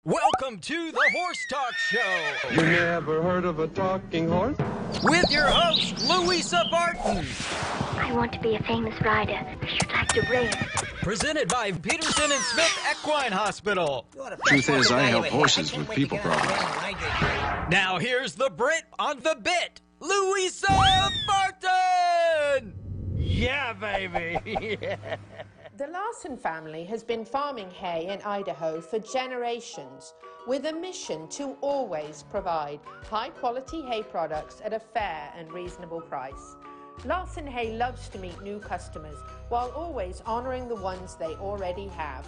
Welcome to the Horse Talk Show. You never heard of a talking horse? With your host, Louisa Barton. I want to be a famous rider. I should like to race. Presented by Peterson Smith Equine Hospital. Truth is, I help horses with people problems. Now here's the Brit on the bit, Louisa Barton. Yeah, baby. Yeah. The Larson family has been farming hay in Idaho for generations with a mission to always provide high-quality hay products at a fair and reasonable price. Larson Hay loves to meet new customers while always honoring the ones they already have.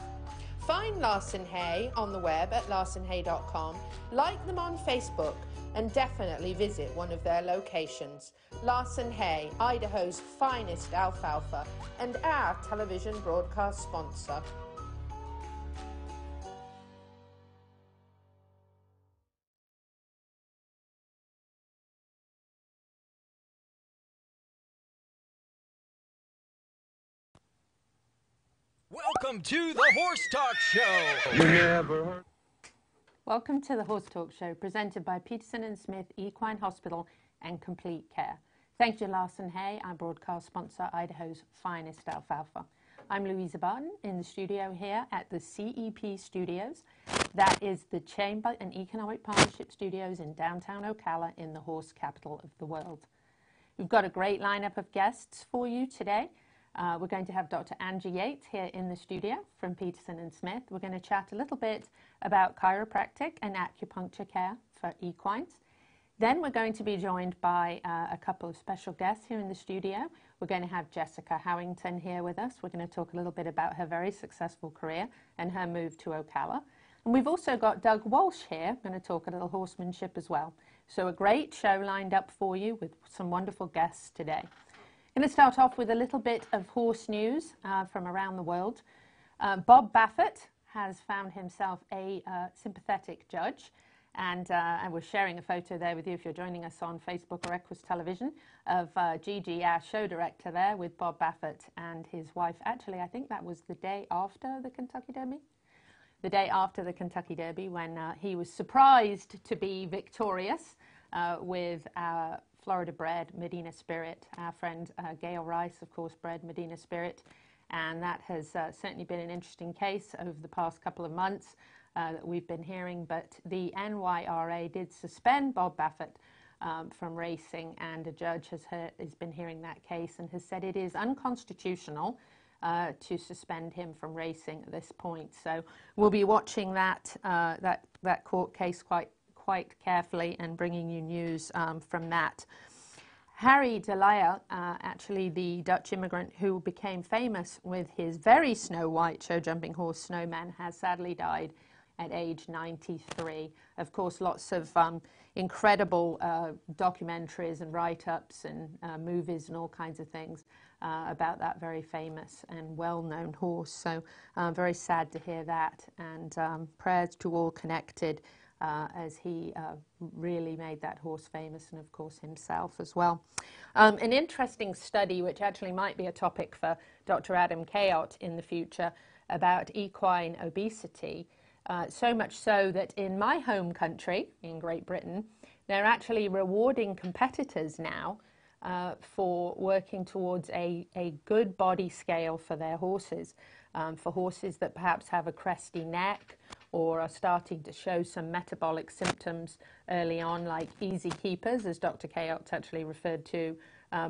Find Larson Hay on the web at larsonhay.com, like them on Facebook, and definitely visit one of their locations. Larson Hay, Idaho's finest alfalfa, and our television broadcast sponsor. Welcome to the Horse Talk Show. You never heard. Welcome to the Horse Talk Show, presented by Peterson Smith Equine Hospital and Complete Care. Thank you, Larson Hay, our broadcast sponsor, Idaho's finest alfalfa. I'm Louisa Barton in the studio here at the CEP Studios. That is the Chamber and Economic Partnership Studios in downtown Ocala in the horse capital of the world. We've got a great lineup of guests for you today. We're going to have Dr. Angie Yates here in the studio from Peterson Smith. We're going to chat a little bit about chiropractic and acupuncture care for equines. Then we're going to be joined by a couple of special guests here in the studio. We're going to have Jessica Howington here with us. We're going to talk a little bit about her very successful career and her move to Ocala. And we've also got Doug Walsh here. We're going to talk a little horsemanship as well. So a great show lined up for you with some wonderful guests today. I'm going to start off with a little bit of horse news from around the world. Bob Baffert has found himself a sympathetic judge, and we're sharing a photo there with you if you're joining us on Facebook or Equus Television of Gigi, our show director there, with Bob Baffert and his wife. Actually, I think that was the day after the Kentucky Derby. The day after the Kentucky Derby, when he was surprised to be victorious with our Florida-bred Medina Spirit. Our friend Gail Rice, of course, bred Medina Spirit, and that has certainly been an interesting case over the past couple of months that we've been hearing, but the NYRA did suspend Bob Baffert from racing, and a judge has been hearing that case and has said it is unconstitutional to suspend him from racing at this point. So we'll be watching that court case quite carefully and bringing you news from that. Harry Delia, actually the Dutch immigrant who became famous with his very snow-white show-jumping horse Snowman, has sadly died at age 93. Of course, lots of incredible documentaries and write-ups and movies and all kinds of things about that very famous and well-known horse. So very sad to hear that, and prayers to all connected as he really made that horse famous, and of course himself as well. An interesting study, which actually might be a topic for Dr. Adam Kayott in the future, about equine obesity, so much so that in my home country, in Great Britain, they're actually rewarding competitors now for working towards a good body scale for their horses, for horses that perhaps have a cresty neck or are starting to show some metabolic symptoms early on, like easy keepers, as Dr. Kayott actually referred to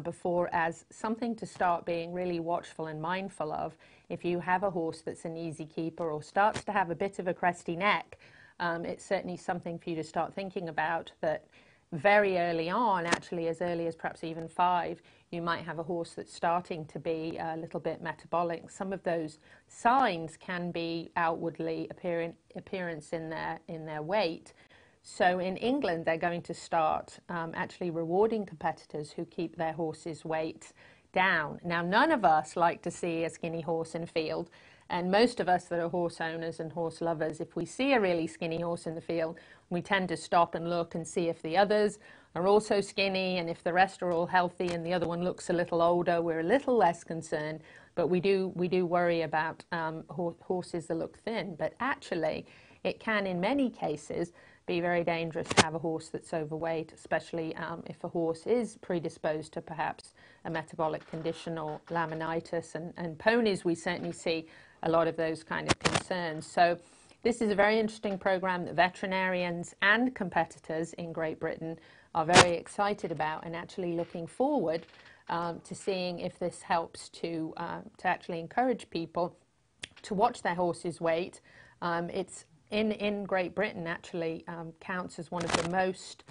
before, as something to start being really watchful and mindful of. If you have a horse that's an easy keeper or starts to have a bit of a cresty neck, it's certainly something for you to start thinking about, that very early on, actually as early as perhaps even 5, you might have a horse that's starting to be a little bit metabolic. Some of those signs can be outwardly appearance in their weight. So in England, they're going to start actually rewarding competitors who keep their horses' weight down. Now, none of us like to see a skinny horse in a field, and most of us that are horse owners and horse lovers, if we see a really skinny horse in the field, we tend to stop and look and see if the others are also skinny, and if the rest are all healthy and the other one looks a little older, we're a little less concerned. But we do worry about horses that look thin. But actually, it can, in many cases, be very dangerous to have a horse that's overweight, especially if a horse is predisposed to perhaps a metabolic condition or laminitis. And ponies, we certainly see a lot of those kind of concerns. So this is a very interesting program that veterinarians and competitors in Great Britain are very excited about, and actually looking forward to seeing if this helps to actually encourage people to watch their horse's weight. It's in Great Britain actually counts as one of the most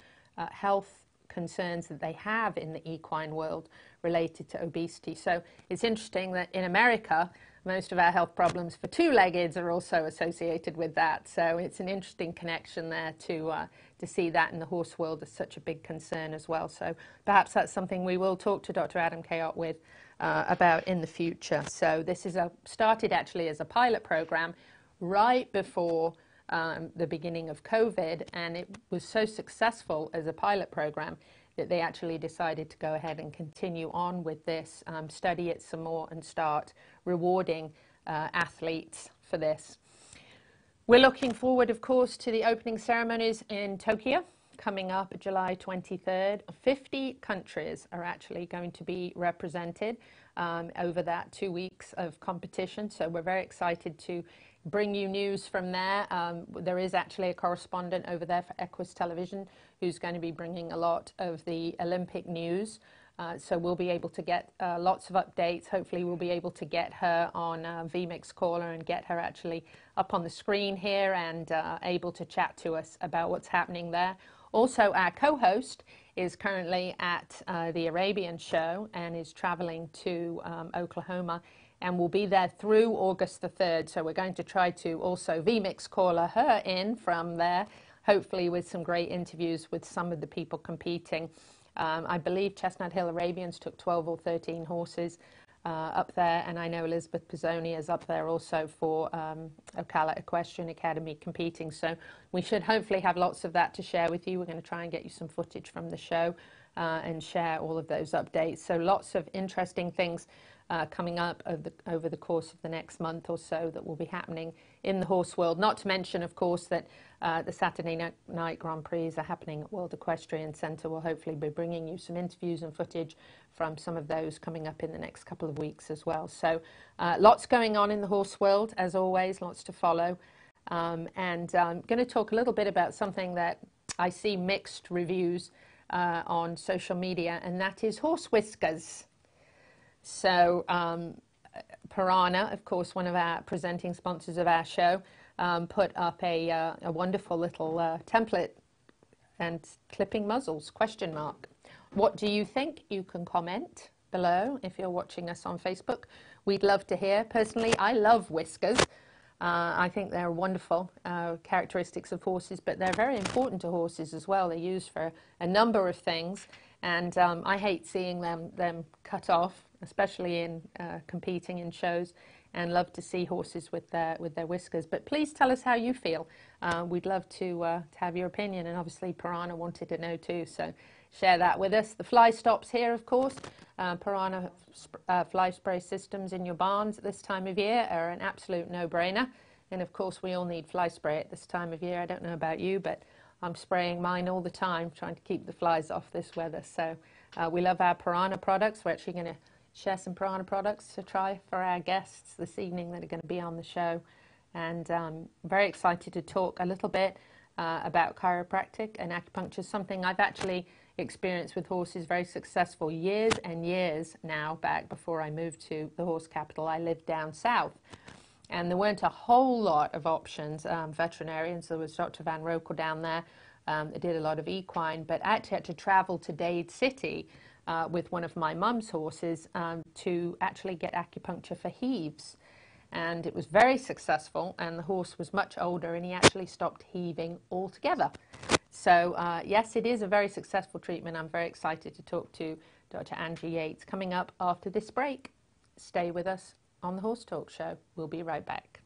health concerns that they have in the equine world related to obesity. So it's interesting that in America, most of our health problems for two-leggeds are also associated with that. So it's an interesting connection there to see that in the horse world as such a big concern as well. So perhaps that's something we will talk to Dr. Adam Yates with about in the future. So this is started actually as a pilot program right before the beginning of COVID, and it was so successful as a pilot program that they actually decided to go ahead and continue on with this, study it some more, and start rewarding athletes for this. We're looking forward, of course, to the opening ceremonies in Tokyo coming up July 23rd. 50 countries are actually going to be represented over that 2 weeks of competition. So we're very excited to bring you news from there. There is actually a correspondent over there for Equus Television who's going to be bringing a lot of the Olympic news. So we'll be able to get lots of updates. Hopefully we'll be able to get her on vMix Caller and get her actually up on the screen here and able to chat to us about what's happening there. Also, our co-host is currently at the Arabian show and is traveling to Oklahoma, and will be there through August the 3rd. So we're going to try to also vMix Caller her in from there, hopefully with some great interviews with some of the people competing. I believe Chestnut Hill Arabians took 12 or 13 horses up there, and I know Elizabeth Pizzoni is up there also for Ocala Equestrian Academy competing. So we should hopefully have lots of that to share with you. We're going to try and get you some footage from the show and share all of those updates. So lots of interesting things coming up over the course of the next month or so that will be happening in the horse world. Not to mention, of course, that the Saturday night Grand Prix are happening at World Equestrian Centre. We'll hopefully be bringing you some interviews and footage from some of those coming up in the next couple of weeks as well. So lots going on in the horse world, as always, lots to follow. And I'm going to talk a little bit about something that I see mixed reviews on social media, and that is horse whiskers. So Piranha, of course, one of our presenting sponsors of our show, put up a wonderful little template and clipping muzzles, question mark. What do you think? You can comment below if you're watching us on Facebook. We'd love to hear. Personally, I love whiskers. I think they're wonderful characteristics of horses, but they're very important to horses as well. They're used for a number of things, and I hate seeing them cut off, especially in competing in shows, and love to see horses with their whiskers. But please tell us how you feel. We'd love to have your opinion, and obviously Piranha wanted to know too, so share that with us. The fly stops here, of course. Piranha fly spray systems in your barns at this time of year are an absolute no-brainer, and of course we all need fly spray at this time of year. I don't know about you, but I'm spraying mine all the time, trying to keep the flies off this weather. So we love our Piranha products. We're actually going to share some Piranha products to try for our guests this evening that are going to be on the show. And very excited to talk a little bit about chiropractic and acupuncture, something I've actually experienced with horses, very successful years and years now back before I moved to the horse capital. I lived down south, and there weren't a whole lot of options, veterinarians. There was Dr. Van Rokel down there that did a lot of equine, but I actually had to travel to Dade City with one of my mum's horses to actually get acupuncture for heaves. And it was very successful, and the horse was much older, and he actually stopped heaving altogether. So yes, it is a very successful treatment. I'm very excited to talk to Dr. Angie Yates coming up after this break. Stay with us on the Horse Talk Show. We'll be right back.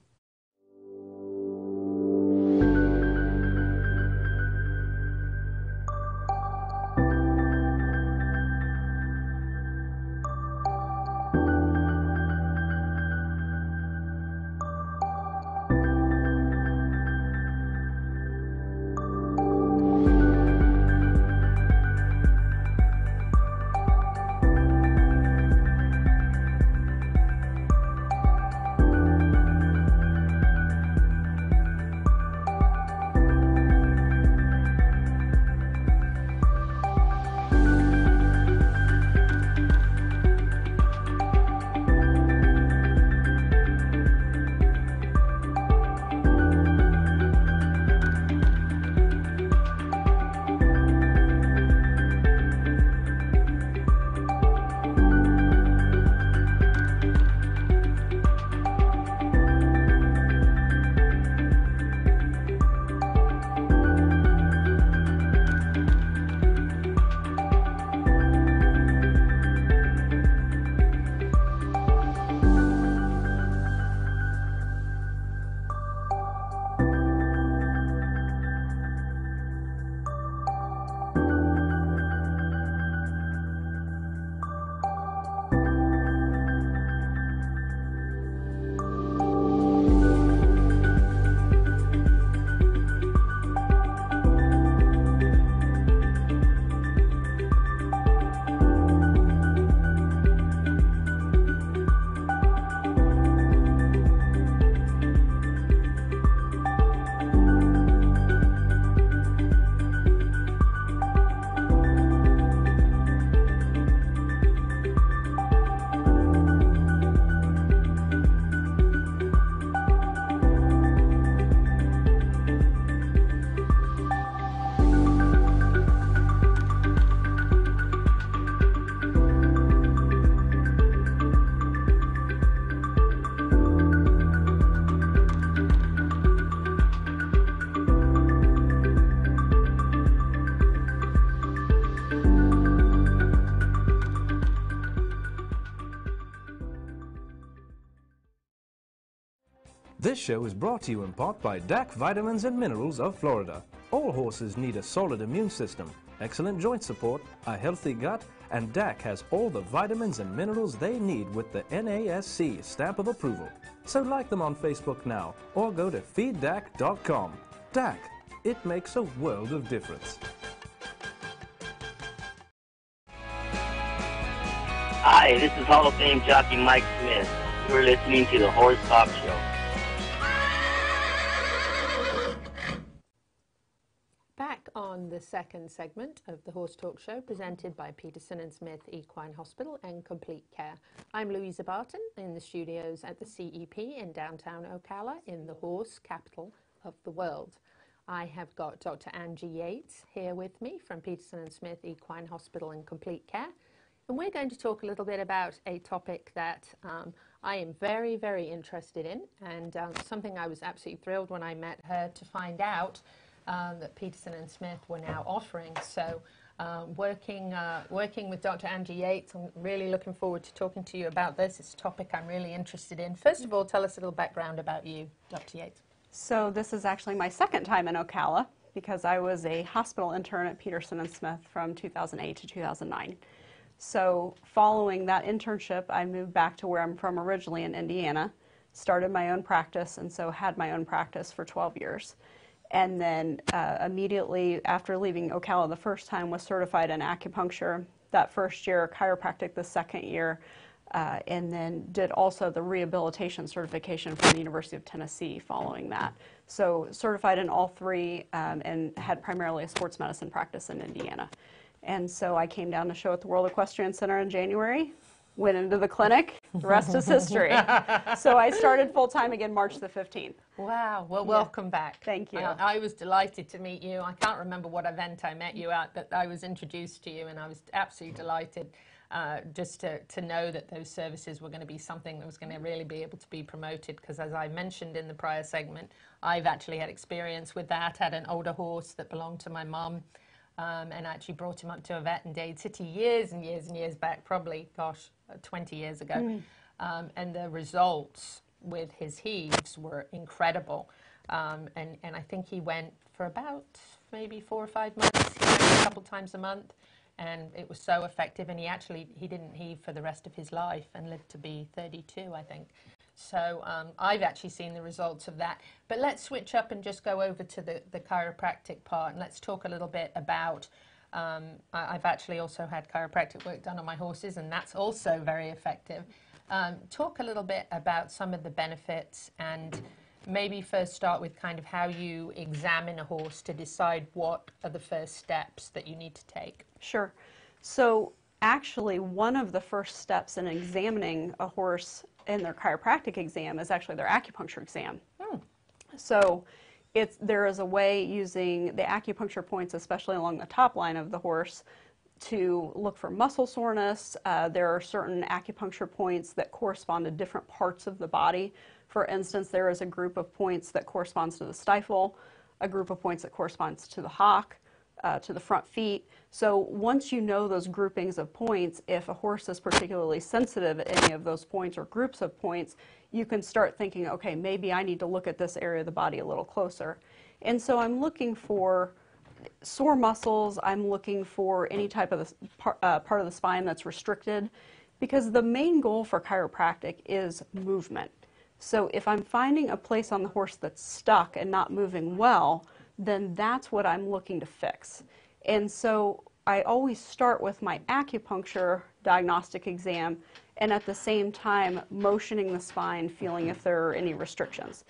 This show is brought to you in part by DAC Vitamins and Minerals of Florida. All horses need a solid immune system, excellent joint support, a healthy gut, and DAC has all the vitamins and minerals they need with the NASC stamp of approval. So like them on Facebook now, or go to feeddac.com. DAC, it makes a world of difference. Hi, this is Hall of Fame jockey Mike Smith. You're listening to the Horse Talk Show. Back on the second segment of the Horse Talk Show, presented by Peterson Smith Equine Hospital and Complete Care. I'm Louisa Barton in the studios at the CEP in downtown Ocala in the horse capital of the world. I have got Dr. Angie Yates here with me from Peterson Smith Equine Hospital and Complete Care. And we're going to talk a little bit about a topic that I am very, very interested in, and something I was absolutely thrilled when I met her to find out that Peterson and Smith were now offering. So working with Dr. Angie Yates, I'm really looking forward to talking to you about this. It's a topic I'm really interested in. First of all, tell us a little background about you, Dr. Yates. So this is actually my second time in Ocala because I was a hospital intern at Peterson Smith from 2008 to 2009. So following that internship, I moved back to where I'm from originally in Indiana, started my own practice, and so had my own practice for 12 years. And then immediately after leaving Ocala the first time was certified in acupuncture that first year, chiropractic the second year, and then did also the rehabilitation certification from the University of Tennessee following that. So certified in all three and had primarily a sports medicine practice in Indiana. And so I came down to show at the World Equestrian Center in January, went into the clinic, the rest is history. So I started full-time again March the 15th. Wow, well, welcome back. Thank you. I was delighted to meet you. I can't remember what event I met you at, but I was introduced to you, and I was absolutely delighted just to know that those services were going to be something that was going to really be able to be promoted, because as I mentioned in the prior segment, I've actually had experience with that. Had an older horse that belonged to my mum, and actually brought him up to a vet in Dade City years and years and years back, probably, gosh, 20 years ago. And the results with his heaves were incredible. And I think he went for about maybe 4 or 5 months. He went a couple times a month, and it was so effective. And he didn't heave for the rest of his life and lived to be 32, I think. So I've actually seen the results of that. But let's switch up and just go over to the chiropractic part, and let's talk a little bit about, I've actually also had chiropractic work done on my horses, and that's also very effective. Talk a little bit about some of the benefits, and maybe first start with kind of how you examine a horse to decide what are the first steps that you need to take. Sure. So actually one of the first steps in examining a horse in their chiropractic exam is actually their acupuncture exam. So there is a way using the acupuncture points, especially along the top line of the horse, to look for muscle soreness. There are certain acupuncture points that correspond to different parts of the body. For instance, there is a group of points that corresponds to the stifle, a group of points that corresponds to the hock, to the front feet. So once you know those groupings of points, if a horse is particularly sensitive at any of those points or groups of points, you can start thinking, okay, maybe I need to look at this area of the body a little closer. And so I'm looking for sore muscles, I'm looking for any type of part of the spine that's restricted, because the main goal for chiropractic is movement. So if I'm finding a place on the horse that's stuck and not moving well, then that's what I'm looking to fix. And so I always start with my acupuncture diagnostic exam, and at the same time motioning the spine, feeling if there are any restrictions.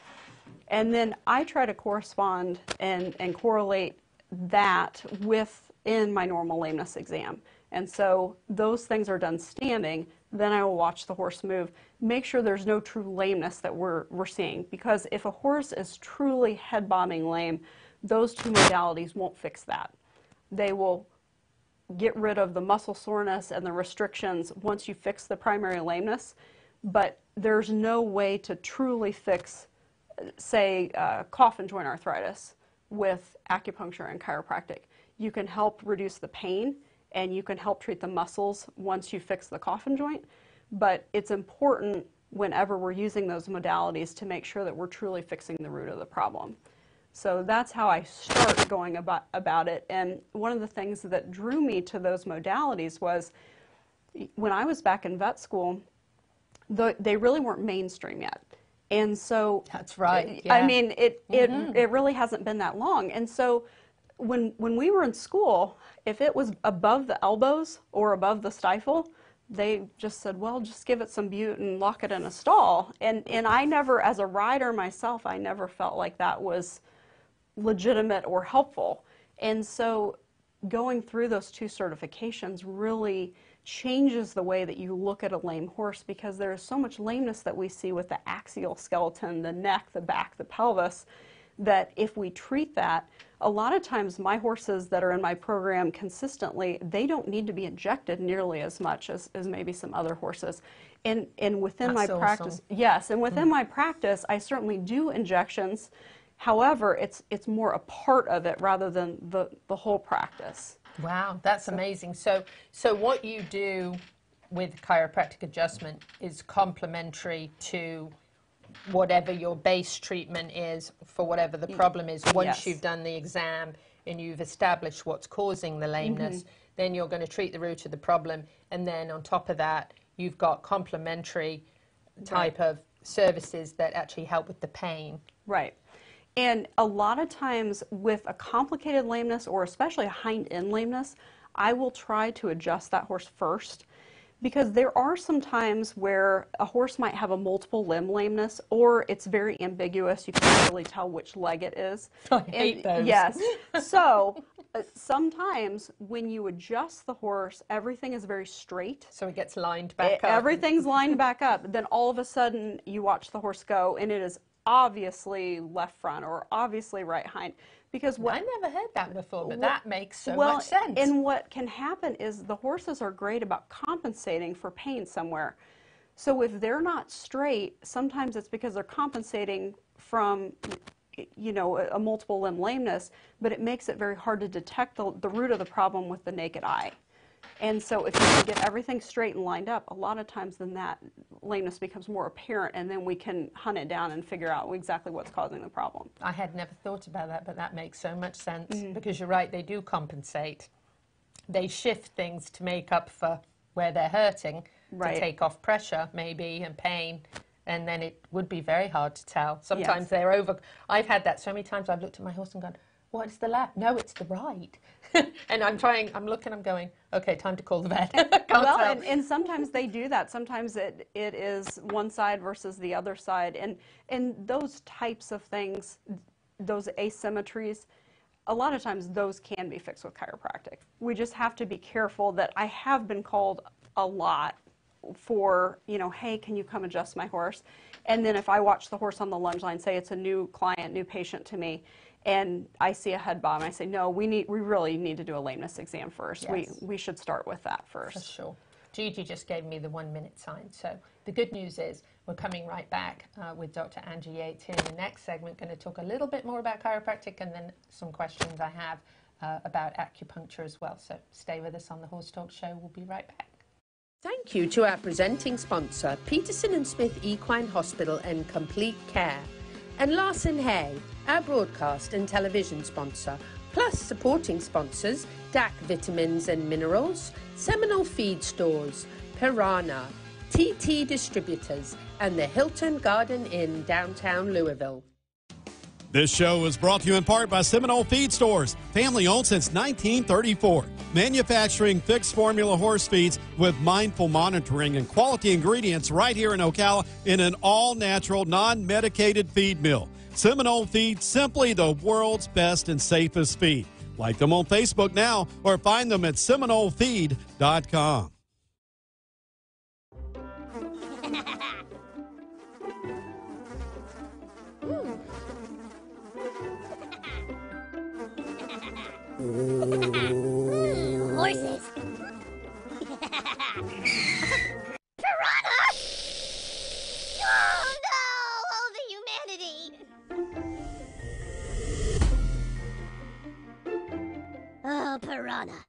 And then I try to correspond and correlate that within my normal lameness exam. And so those things are done standing, then I will watch the horse move, make sure there's no true lameness that we're seeing. Because if a horse is truly head bobbing lame, those two modalities won't fix that. They will get rid of the muscle soreness and the restrictions once you fix the primary lameness, but there's no way to truly fix, say, coffin joint arthritis with acupuncture and chiropractic. You can help reduce the pain, and you can help treat the muscles once you fix the coffin joint, but it's important whenever we're using those modalities to make sure that we're truly fixing the root of the problem. So that's how I start going about it. And one of the things that drew me to those modalities was when I was back in vet school, they really weren't mainstream yet. And so that's right. Yeah. I mean, it really hasn't been that long. And so when we were in school, if it was above the elbows or above the stifle, they just said, well, just give it some bute and lock it in a stall. And I never, as a rider myself, I never felt like that was legitimate or helpful. And so going through those 2 certifications really changes the way that you look at a lame horse, because there is so much lameness that we see with the axial skeleton, the neck, the back, the pelvis, that if we treat that, a lot of times my horses that are in my program consistently, they don't need to be injected nearly as much as maybe some other horses. And within my practice, yes, and within my practice, I certainly do injections. However, it's more a part of it rather than the whole practice. Wow, that's amazing. So what you do with chiropractic adjustment is complementary to whatever your base treatment is for whatever the problem is. Once you've done the exam and you've established what's causing the lameness, then you're going to treat the root of the problem, and then on top of that, you've got complementary type of services that actually help with the pain. Right. And a lot of times with a complicated lameness, or especially a hind end lameness, I will try to adjust that horse first, because there are some times where a horse might have a multiple limb lameness, or it's very ambiguous. You can't really tell which leg it is. I hate those. Yes. So sometimes when you adjust the horse, everything is very straight. So it gets lined back up. Everything's lined back up. Then all of a sudden you watch the horse go, and it is obviously left front or obviously right hind. Because what, I never heard that before, but that makes so much sense. And what can happen is the horses are great about compensating for pain somewhere. So if they're not straight, sometimes it's because they're compensating from, you know, a multiple limb lameness, but it makes it very hard to detect the root of the problem with the naked eye. And so if you can get everything straight and lined up, a lot of times then that lameness becomes more apparent, and then we can hunt it down and figure out exactly what's causing the problem. I had never thought about that, but that makes so much sense, because you're right, they do compensate. They shift things to make up for where they're hurting, to take off pressure maybe and pain, and then it would be very hard to tell. Sometimes they're over. I've had that so many times. I've looked at my horse and gone, what's the left? No, it's the right. And I'm looking, I'm going, okay, time to call the vet. Well, and sometimes they do that. Sometimes it is one side versus the other side. And those types of things, those asymmetries, a lot of times those can be fixed with chiropractic. We just have to be careful that I have been called a lot for, you know, hey, can you come adjust my horse? And then if I watch the horse on the lunge line, say it's a new client, new patient to me, and I see a head bob, I say, no, we really need to do a lameness exam first. Yes. We should start with that first. For sure. Gigi just gave me the 1 minute sign. So the good news is we're coming right back with Dr. Angie Yates here in the next segment, going to talk a little bit more about chiropractic and then some questions I have about acupuncture as well. So stay with us on the Horse Talk Show. We'll be right back. Thank you to our presenting sponsor, Peterson Smith Equine Hospital and Complete Care, and Larson Hay, our broadcast and television sponsor, plus supporting sponsors, DAC Vitamins and Minerals, Seminole Feed Stores, Piranha, TT Distributors, and the Hilton Garden Inn, downtown Louisville. This show is brought to you in part by Seminole Feed Stores, family owned since 1934. Manufacturing fixed formula horse feeds with mindful monitoring and quality ingredients right here in Ocala in an all-natural, non-medicated feed mill. Seminole Feed, simply the world's best and safest feed. Like them on Facebook now or find them at SeminoleFeed.com. Horses. Piranha! Oh no! Oh, the humanity! Oh, piranha.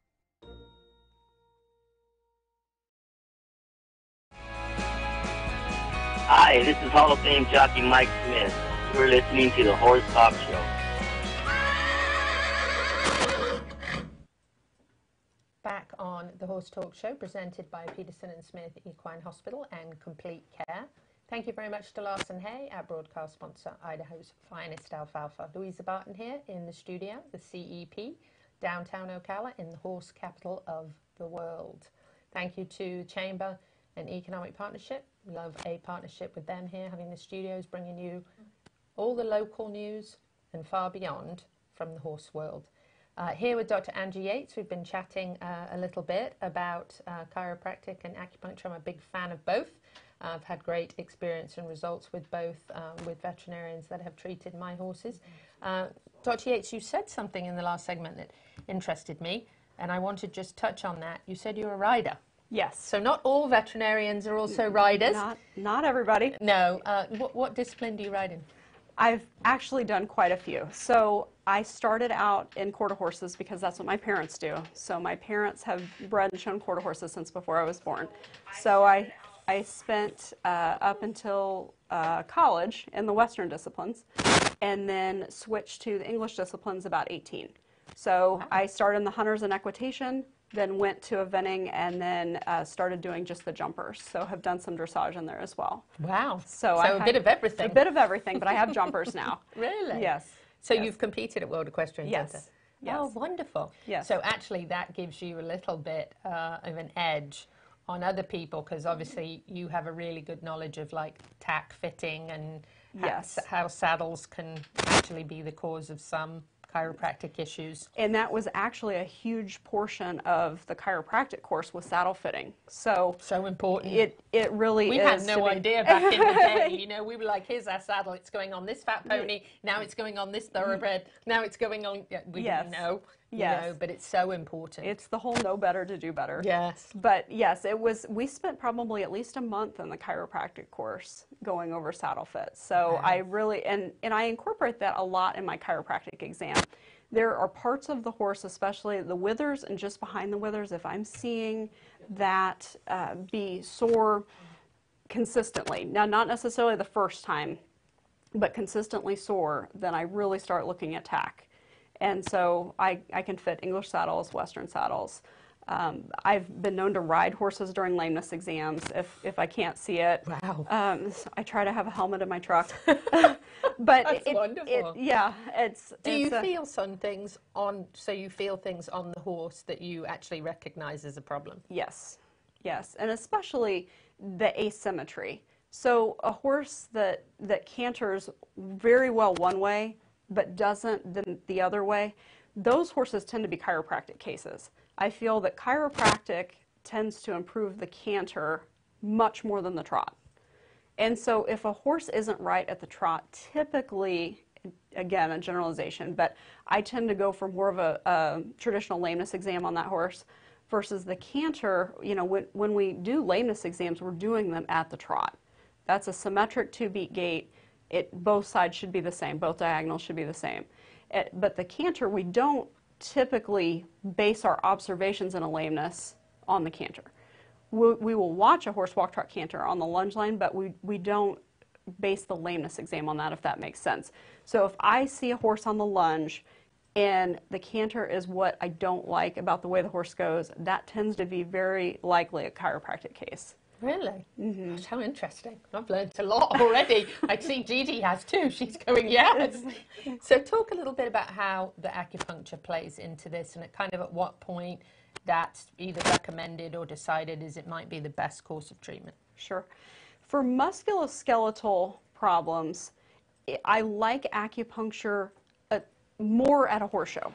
Hi, this is Hall of Fame jockey Mike Smith. You're listening to the Horse Talk Show. Back on the Horse Talk Show, presented by Peterson Smith Equine Hospital and Complete Care. Thank you very much to Larson Hay, our broadcast sponsor, Idaho's finest alfalfa. Louisa Barton here in the studio, the CEP, downtown Ocala, in the horse capital of the world. Thank you to Chamber and Economic Partnership. We love a partnership with them here, having the studios, bringing you all the local news and far beyond from the horse world. Here with Dr. Angie Yates, we've been chatting a little bit about chiropractic and acupuncture. I'm a big fan of both. I've had great experience and results with both, with veterinarians that have treated my horses. Dr. Yates, you said something in the last segment that interested me, and I want to just touch on that. You said you're a rider. Yes. So not all veterinarians are also riders. Not everybody. No. What discipline do you ride in? I've actually done quite a few. So I started out in quarter horses because that's what my parents do. So my parents have bred and shown quarter horses since before I was born. So I spent up until college in the Western disciplines, and then switched to the English disciplines about 18. So wow. I started in the hunters and equitation, then went to eventing, and then started doing just the jumpers. So have done some dressage in there as well. Wow. So a bit of everything. A bit of everything, but I have jumpers now. Really? Yes. So yes. You've competed at World Equestrian Yes. Center? Yes. Oh, wonderful. Yes. So actually that gives you a little bit of an edge on other people, because obviously you have a really good knowledge of like tack fitting and yes. how saddles can actually be the cause of some chiropractic issues. And that was actually a huge portion of the chiropractic course, was saddle fitting. So important. It really we is. We had no idea back in the day. You know, we were like, here's our saddle. It's going on this fat pony. Now it's going on this thoroughbred. Now it's going on. We yes. didn't know. Yes. You know, but it's so important. It's the whole know better to do better. Yes. But yes, it was. We spent probably at least a month in the chiropractic course going over saddle fits. So wow. I really and I incorporate that a lot in my chiropractic exam. There are parts of the horse, especially the withers and just behind the withers, if I'm seeing that be sore consistently, now not necessarily the first time, but consistently sore, then I really start looking at tack. And so I can fit English saddles, Western saddles. I've been known to ride horses during lameness exams if I can't see it. Wow. I try to have a helmet in my truck. But that's wonderful. Yeah, Do you feel some things on? So you feel things on the horse that you actually recognize as a problem? Yes, yes, and especially the asymmetry. So a horse that canters very well one way, but doesn't the other way, those horses tend to be chiropractic cases. I feel that chiropractic tends to improve the canter much more than the trot. And so if a horse isn't right at the trot, typically, again, a generalization, but I tend to go for more of a traditional lameness exam on that horse versus the canter. You know, when we do lameness exams, we're doing them at the trot. That's a symmetric 2-beat gait. Both sides should be the same. Both diagonals should be the same. But the canter, we don't typically base our observations in a lameness on the canter. We will watch a horse walk, trot, canter on the lunge line, but we don't base the lameness exam on that, if that makes sense. So if I see a horse on the lunge and the canter is what I don't like about the way the horse goes, that tends to be very likely a chiropractic case. Really? Mm-hmm. How interesting. I've learned a lot already. I see Gigi has too. She's going, yes. So talk a little bit about how the acupuncture plays into this, and kind of at what point that's either recommended or decided as it might be the best course of treatment. Sure. For musculoskeletal problems, I like acupuncture more at a horse show.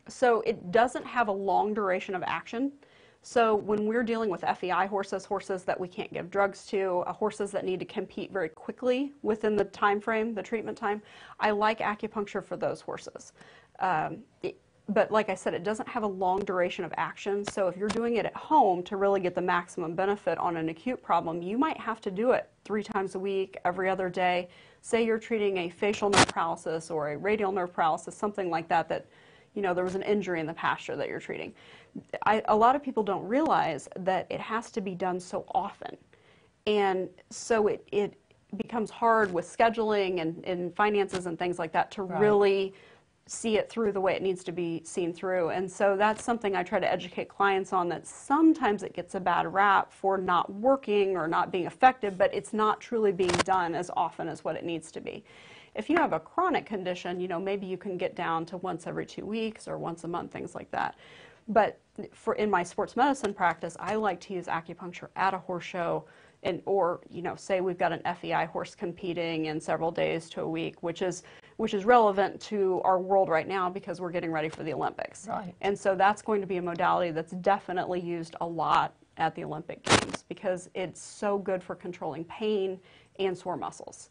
So it doesn't have a long duration of action. So when we're dealing with FEI horses, horses that we can't give drugs to, horses that need to compete very quickly within the time frame, the treatment time, I like acupuncture for those horses. But like I said, it doesn't have a long duration of action. So if you're doing it at home to really get the maximum benefit on an acute problem, you might have to do it 3 times a week, every other day. Say you're treating a facial nerve paralysis or a radial nerve paralysis, something like that, that, you know, there was an injury in the pasture that you're treating. A lot of people don't realize that it has to be done so often. And so becomes hard with scheduling and finances and things like that to really see it through the way it needs to be seen through. And so that's something I try to educate clients on, that sometimes it gets a bad rap for not working or not being effective, but it's not truly being done as often as what it needs to be. If you have a chronic condition, you know, maybe you can get down to once every 2 weeks or once a month, things like that. But in my sports medicine practice, I like to use acupuncture at a horse show, or, you know, say we've got an FEI horse competing in several days to a week, which is relevant to our world right now because we're getting ready for the Olympics. Right. And so that's going to be a modality that's definitely used a lot at the Olympic Games because it's so good for controlling pain and sore muscles.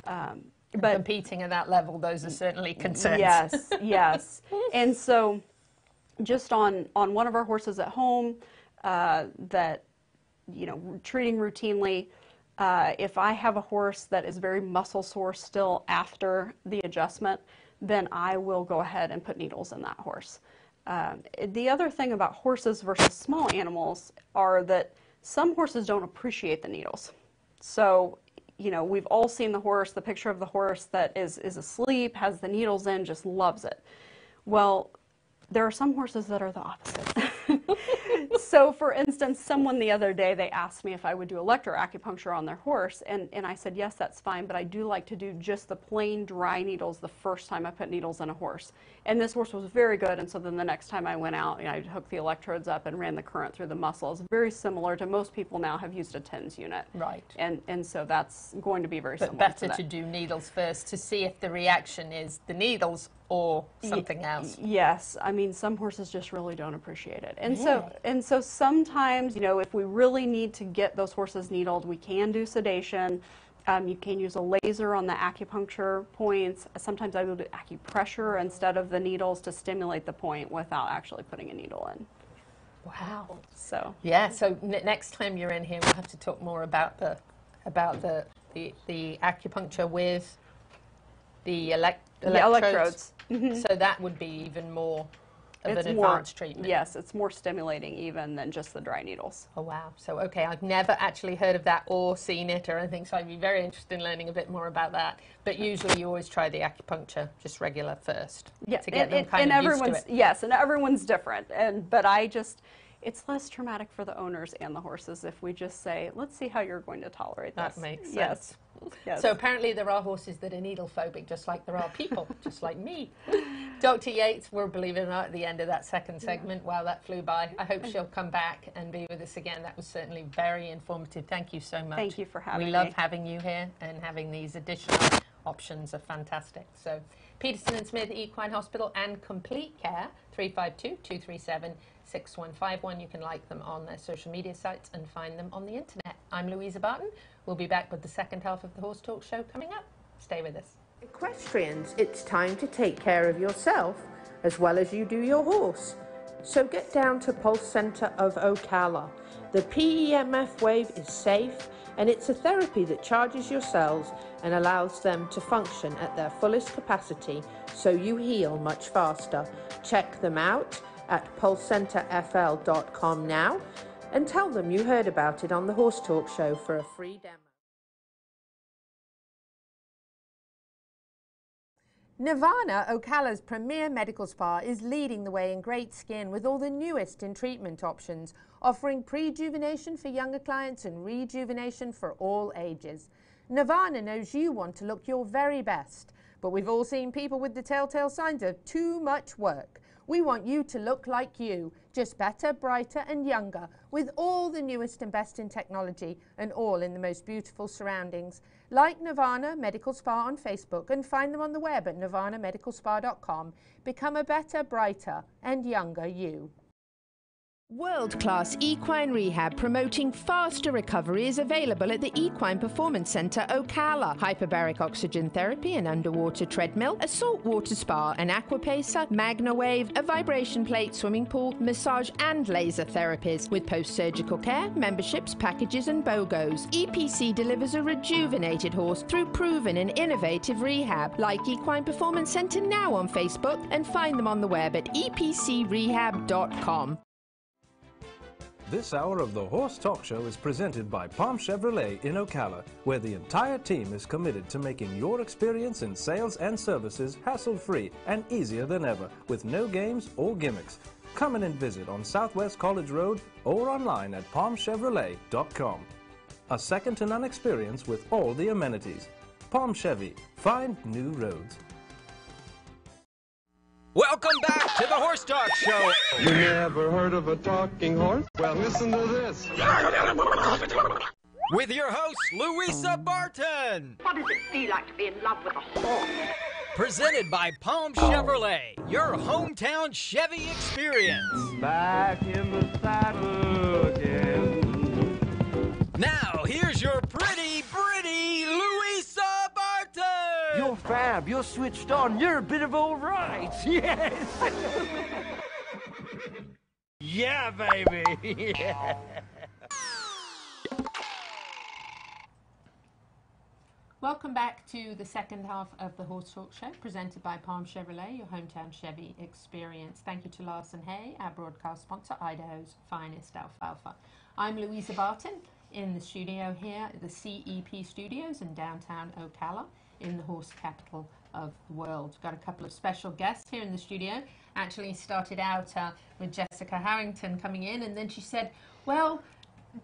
But competing at that level, those are certainly concerns. Yes, yes. And so just on one of our horses at home that, you know, treating routinely, if I have a horse that is very muscle sore still after the adjustment, then I will go ahead and put needles in that horse. The other thing about horses versus small animals are that some horses don't appreciate the needles. So, you know, we've all seen the picture of the horse that is asleep, has the needles in, just loves it. Well, there are some horses that are the opposite. So, for instance, someone the other day, they asked me if I would do electroacupuncture on their horse, and I said, yes, that's fine, but I do like to do just the plain dry needles the first time I put needles in a horse. And this horse was very good, and so then the next time I went out, you know, I hooked the electrodes up and ran the current through the muscles. Very similar to most people now have used a TENS unit. Right. And so that's going to be very similar. But better to do needles first to see if the reaction is the needles or something else. Yes, I mean, some horses just really don't appreciate it. And so sometimes, you know, if we really need to get those horses needled, we can do sedation. You can use a laser on the acupuncture points. Sometimes I will do acupressure instead of the needles to stimulate the point without actually putting a needle in. Wow. So yeah, so next time you're in here, we'll have to talk more about the acupuncture with the electrodes. Mm-hmm. So that would be even more of an advanced treatment. Yes, it's more stimulating even than just the dry needles. Oh, wow. So, okay, I've never actually heard of that or seen it or anything, so I'd be very interested in learning a bit more about that. But usually you always try the acupuncture, just regular first, to get them kind of used to it. Yes, and everyone's different. But it's less traumatic for the owners and the horses if we just say, let's see how you're going to tolerate this. That makes sense. Yes. Yes. So apparently there are horses that are needle phobic, just like there are people, just like me. Dr. Yates, we're, believe it or not, at the end of that second segment. Wow, that flew by. I hope she'll come back and be with us again. That was certainly very informative. Thank you so much. Thank you for having me. We love having you here, and having these additional options are fantastic. So Peterson Smith Equine Hospital and Complete Care, 352-237-6151. You can like them on their social media sites and find them on the internet. I'm Louisa Barton. We'll be back with the second half of the Horse Talk Show coming up. Stay with us. Equestrians, it's time to take care of yourself as well as you do your horse. So get down to Pulse Center of Ocala. The PEMF wave is safe, and it's a therapy that charges your cells and allows them to function at their fullest capacity, so you heal much faster. Check them out at pulsecenterfl.com now and tell them you heard about it on the Horse Talk Show for a free demo. Nirvana, Ocala's premier medical spa, is leading the way in great skin with all the newest in treatment options, offering prejuvenation for younger clients and rejuvenation for all ages. Nirvana knows you want to look your very best, but we've all seen people with the telltale signs of too much work. We want you to look like you, just better, brighter and younger, with all the newest and best in technology and all in the most beautiful surroundings. Like Nirvana Medical Spa on Facebook and find them on the web at nirvanamedicalspa.com. Become a better, brighter and younger you. World-class equine rehab promoting faster recovery is available at the Equine Performance Centre Ocala. Hyperbaric oxygen therapy, an underwater treadmill, a saltwater spa, an aquapacer, MagnaWave, a vibration plate, swimming pool, massage and laser therapies. With post-surgical care, memberships, packages and BOGOs. EPC delivers a rejuvenated horse through proven and innovative rehab. Like Equine Performance Centre now on Facebook and find them on the web at epcrehab.com. This hour of the Horse Talk Show is presented by Palm Chevrolet in Ocala, where the entire team is committed to making your experience in sales and services hassle-free and easier than ever, with no games or gimmicks. Come in and visit on Southwest College Road or online at palmchevrolet.com. A second-to-none experience with all the amenities. Palm Chevy. Find new roads. Welcome back to the Horse Talk Show. You never heard of a talking horse? Well, listen to this. With your host, Louisa Barton. What does it feel like to be in love with a horse? Presented by Palm Chevrolet, your hometown Chevy experience. Back in the saddle again. Now, here's your pretty Louisa Barton. You're fab. You're switched on. You're a bit of all right. Yes. Yeah, baby. Yeah. Welcome back to the second half of the Horse Talk Show, presented by Palm Chevrolet, your hometown Chevy experience. Thank you to Larson Hay, our broadcast sponsor, Idaho's finest alfalfa. I'm Louisa Barton in the studio here at the CEP Studios in downtown Ocala, in the horse capital of the world. We've got a couple of special guests here in the studio. Actually started out with Jessica Howington coming in, and then she said, well,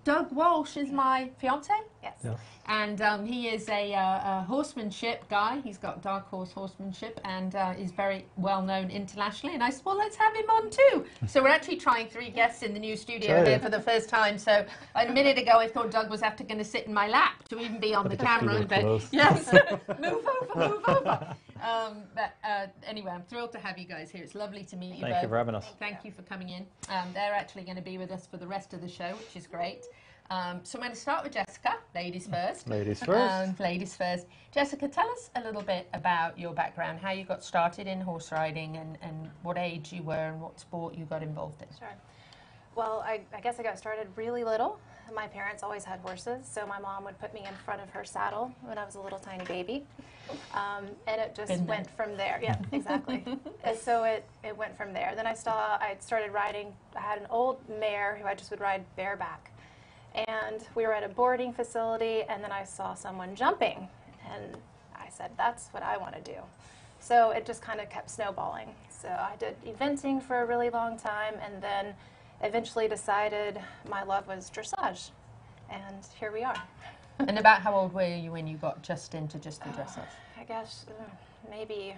Doug Walsh is my fiance. Yes. Yeah. And he is a horsemanship guy. He's got dark horse horsemanship and is very well known internationally. And I said, well, let's have him on too. So we're actually trying 3 guests in the new studio here for the first time. So a minute ago, I thought Doug was after going to sit in my lap to even be on the camera. But yes, move over. Anyway, I'm thrilled to have you guys here. It's lovely to meet you both. Thank you for having us. Thank you for coming in. They're actually going to be with us for the rest of the show, which is great. So I'm going to start with Jessica, ladies first. Ladies first. Ladies first. Jessica, tell us a little bit about your background, how you got started in horse riding and what age you were and what sport you got involved in. Sure. Well, I guess I got started really little. My parents always had horses, so my mom would put me in front of her saddle when I was a little tiny baby. And it just went from there. Yeah, exactly. And so it went from there. Then I started riding. I had an old mare who I just would ride bareback. And we were at a boarding facility, and then I saw someone jumping. And I said, that's what I want to do. So it just kind of kept snowballing. So I did eventing for a really long time, and then eventually decided my love was dressage. And here we are. And about how old were you when you got just into the dressage? I guess maybe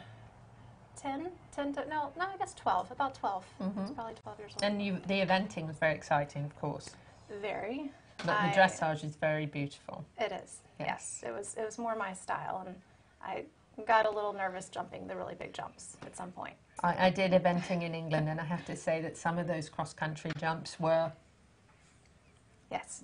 10 to, no, I guess 12, about 12. Mm-hmm. I was probably 12 years old. And the eventing was very exciting, of course. Very. But the dressage is very beautiful. It is, yes. It was more my style, and I got a little nervous jumping the really big jumps at some point. I did eventing in England, and I have to say that some of those cross-country jumps were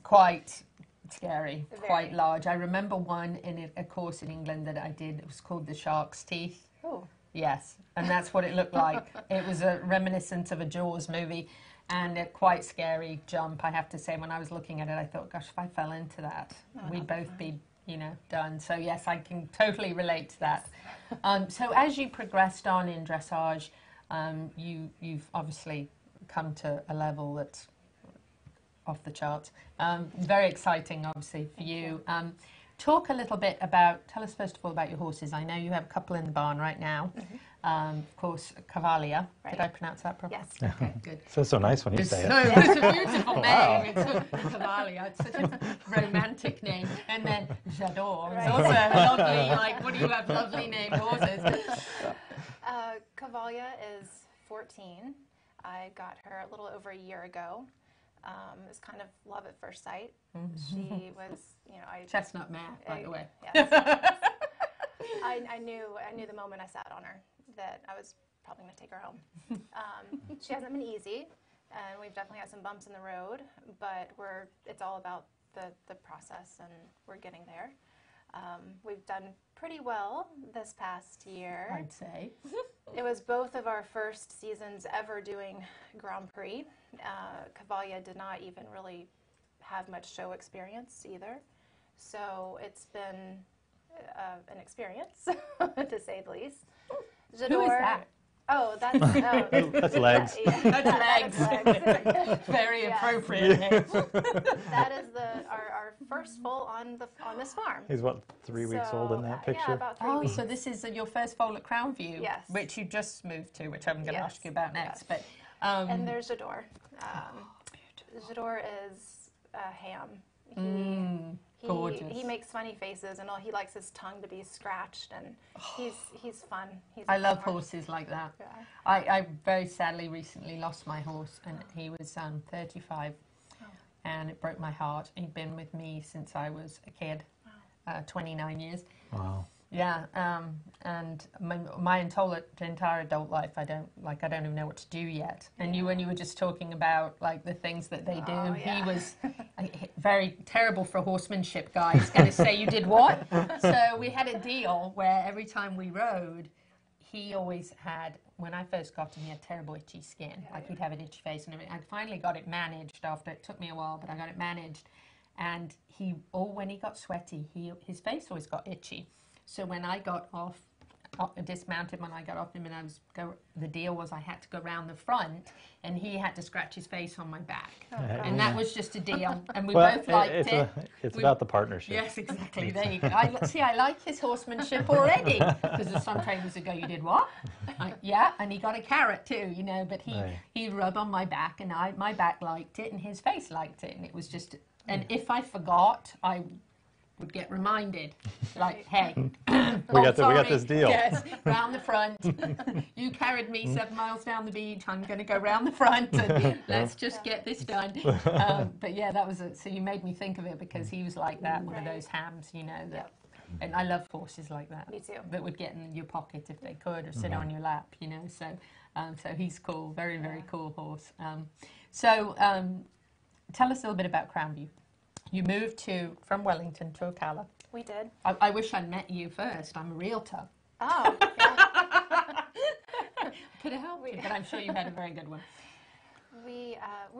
quite scary, quite large. I remember one in a course in England that I did. It was called the Shark's Teeth. Oh. Yes, and that's what it looked like. It was a reminiscent of a Jaws movie, and a quite scary jump, I have to say. When I was looking at it, I thought, gosh, if I fell into that, we'd both be, done. So yes, I can totally relate to that. So as you progressed on in dressage, you've obviously come to a level that's off the charts. Very exciting, obviously, for you. Talk a little bit tell us first of all about your horses. I know you have a couple in the barn right now. Mm-hmm. Of course, Cavalia. Right. Did I pronounce that properly? Yes. Okay, good. It feels so nice when you say it. It's a beautiful name. It's Cavalia. It's such a romantic name. And then J'adore. It's also lovely, what do you have lovely named horses? Cavalia is 14. I got her a little over a year ago. It was kind of love at first sight. Mm-hmm. She was, chestnut mare, by the way. Yes. I knew the moment I sat on her that I was probably going to take her home. She hasn't been easy, and we've definitely had some bumps in the road, but it's all about the process, and we're getting there. We've done pretty well this past year. I'd say. It was both of our first seasons ever doing Grand Prix. Cavalia did not even really have much show experience either. So it's been an experience, to say the least. Who is that? Oh, that's legs. That's legs. Very appropriate. That is our first foal on this farm. He's what, 3 weeks old in that picture? Yeah, about 3 weeks. So this is your first foal at Crown View, yes, which you just moved to, which I'm going to ask you about next. Yes. But and there's Jador. Jador is a ham. Gorgeous. He makes funny faces, and he likes his tongue to be scratched, and he's fun. I love horses like that. Yeah. I very sadly recently lost my horse, and he was 35, and it broke my heart. He'd been with me since I was a kid, 29 years. Wow. Yeah, and my entire adult life, I don't even know what to do yet. And when you were just talking about like the things that they do, he was very terrible for horsemanship, guys. Going to say you did what? So we had a deal where every time we rode, he always had. When I first got him, he had terrible itchy skin. He'd have an itchy face and everything. I finally got it managed after it took me a while, but I got it managed. And when he got sweaty, his face always got itchy. So when I got dismounted when I got off him, and the deal was I had to go around the front, and he had to scratch his face on my back. And that was just a deal, and we both liked it. It's about the partnership. Yes, exactly. There you go. I like his horsemanship already, because some trainers would go, you did what? Yeah, and he got a carrot too, but he rubbed on my back, and my back liked it, and his face liked it, and it was just, and if I forgot, I would get reminded, like, hey, we got this deal. Yes, round the front. You carried me 7 miles down the beach. I'm going to go round the front, and let's just get this done. But yeah, that was so you made me think of it, because he was like that, one of those hams, that. And I love horses like that. Me too. That would get in your pocket if they could, or sit on your lap, So, so he's cool. Very, very cool horse. So, tell us a little bit about Crown View. You moved from Wellington to Ocala. We did. I wish I'd met you first. I'm a realtor. Oh, yeah. Could have helped you, but I'm sure you had a very good one. We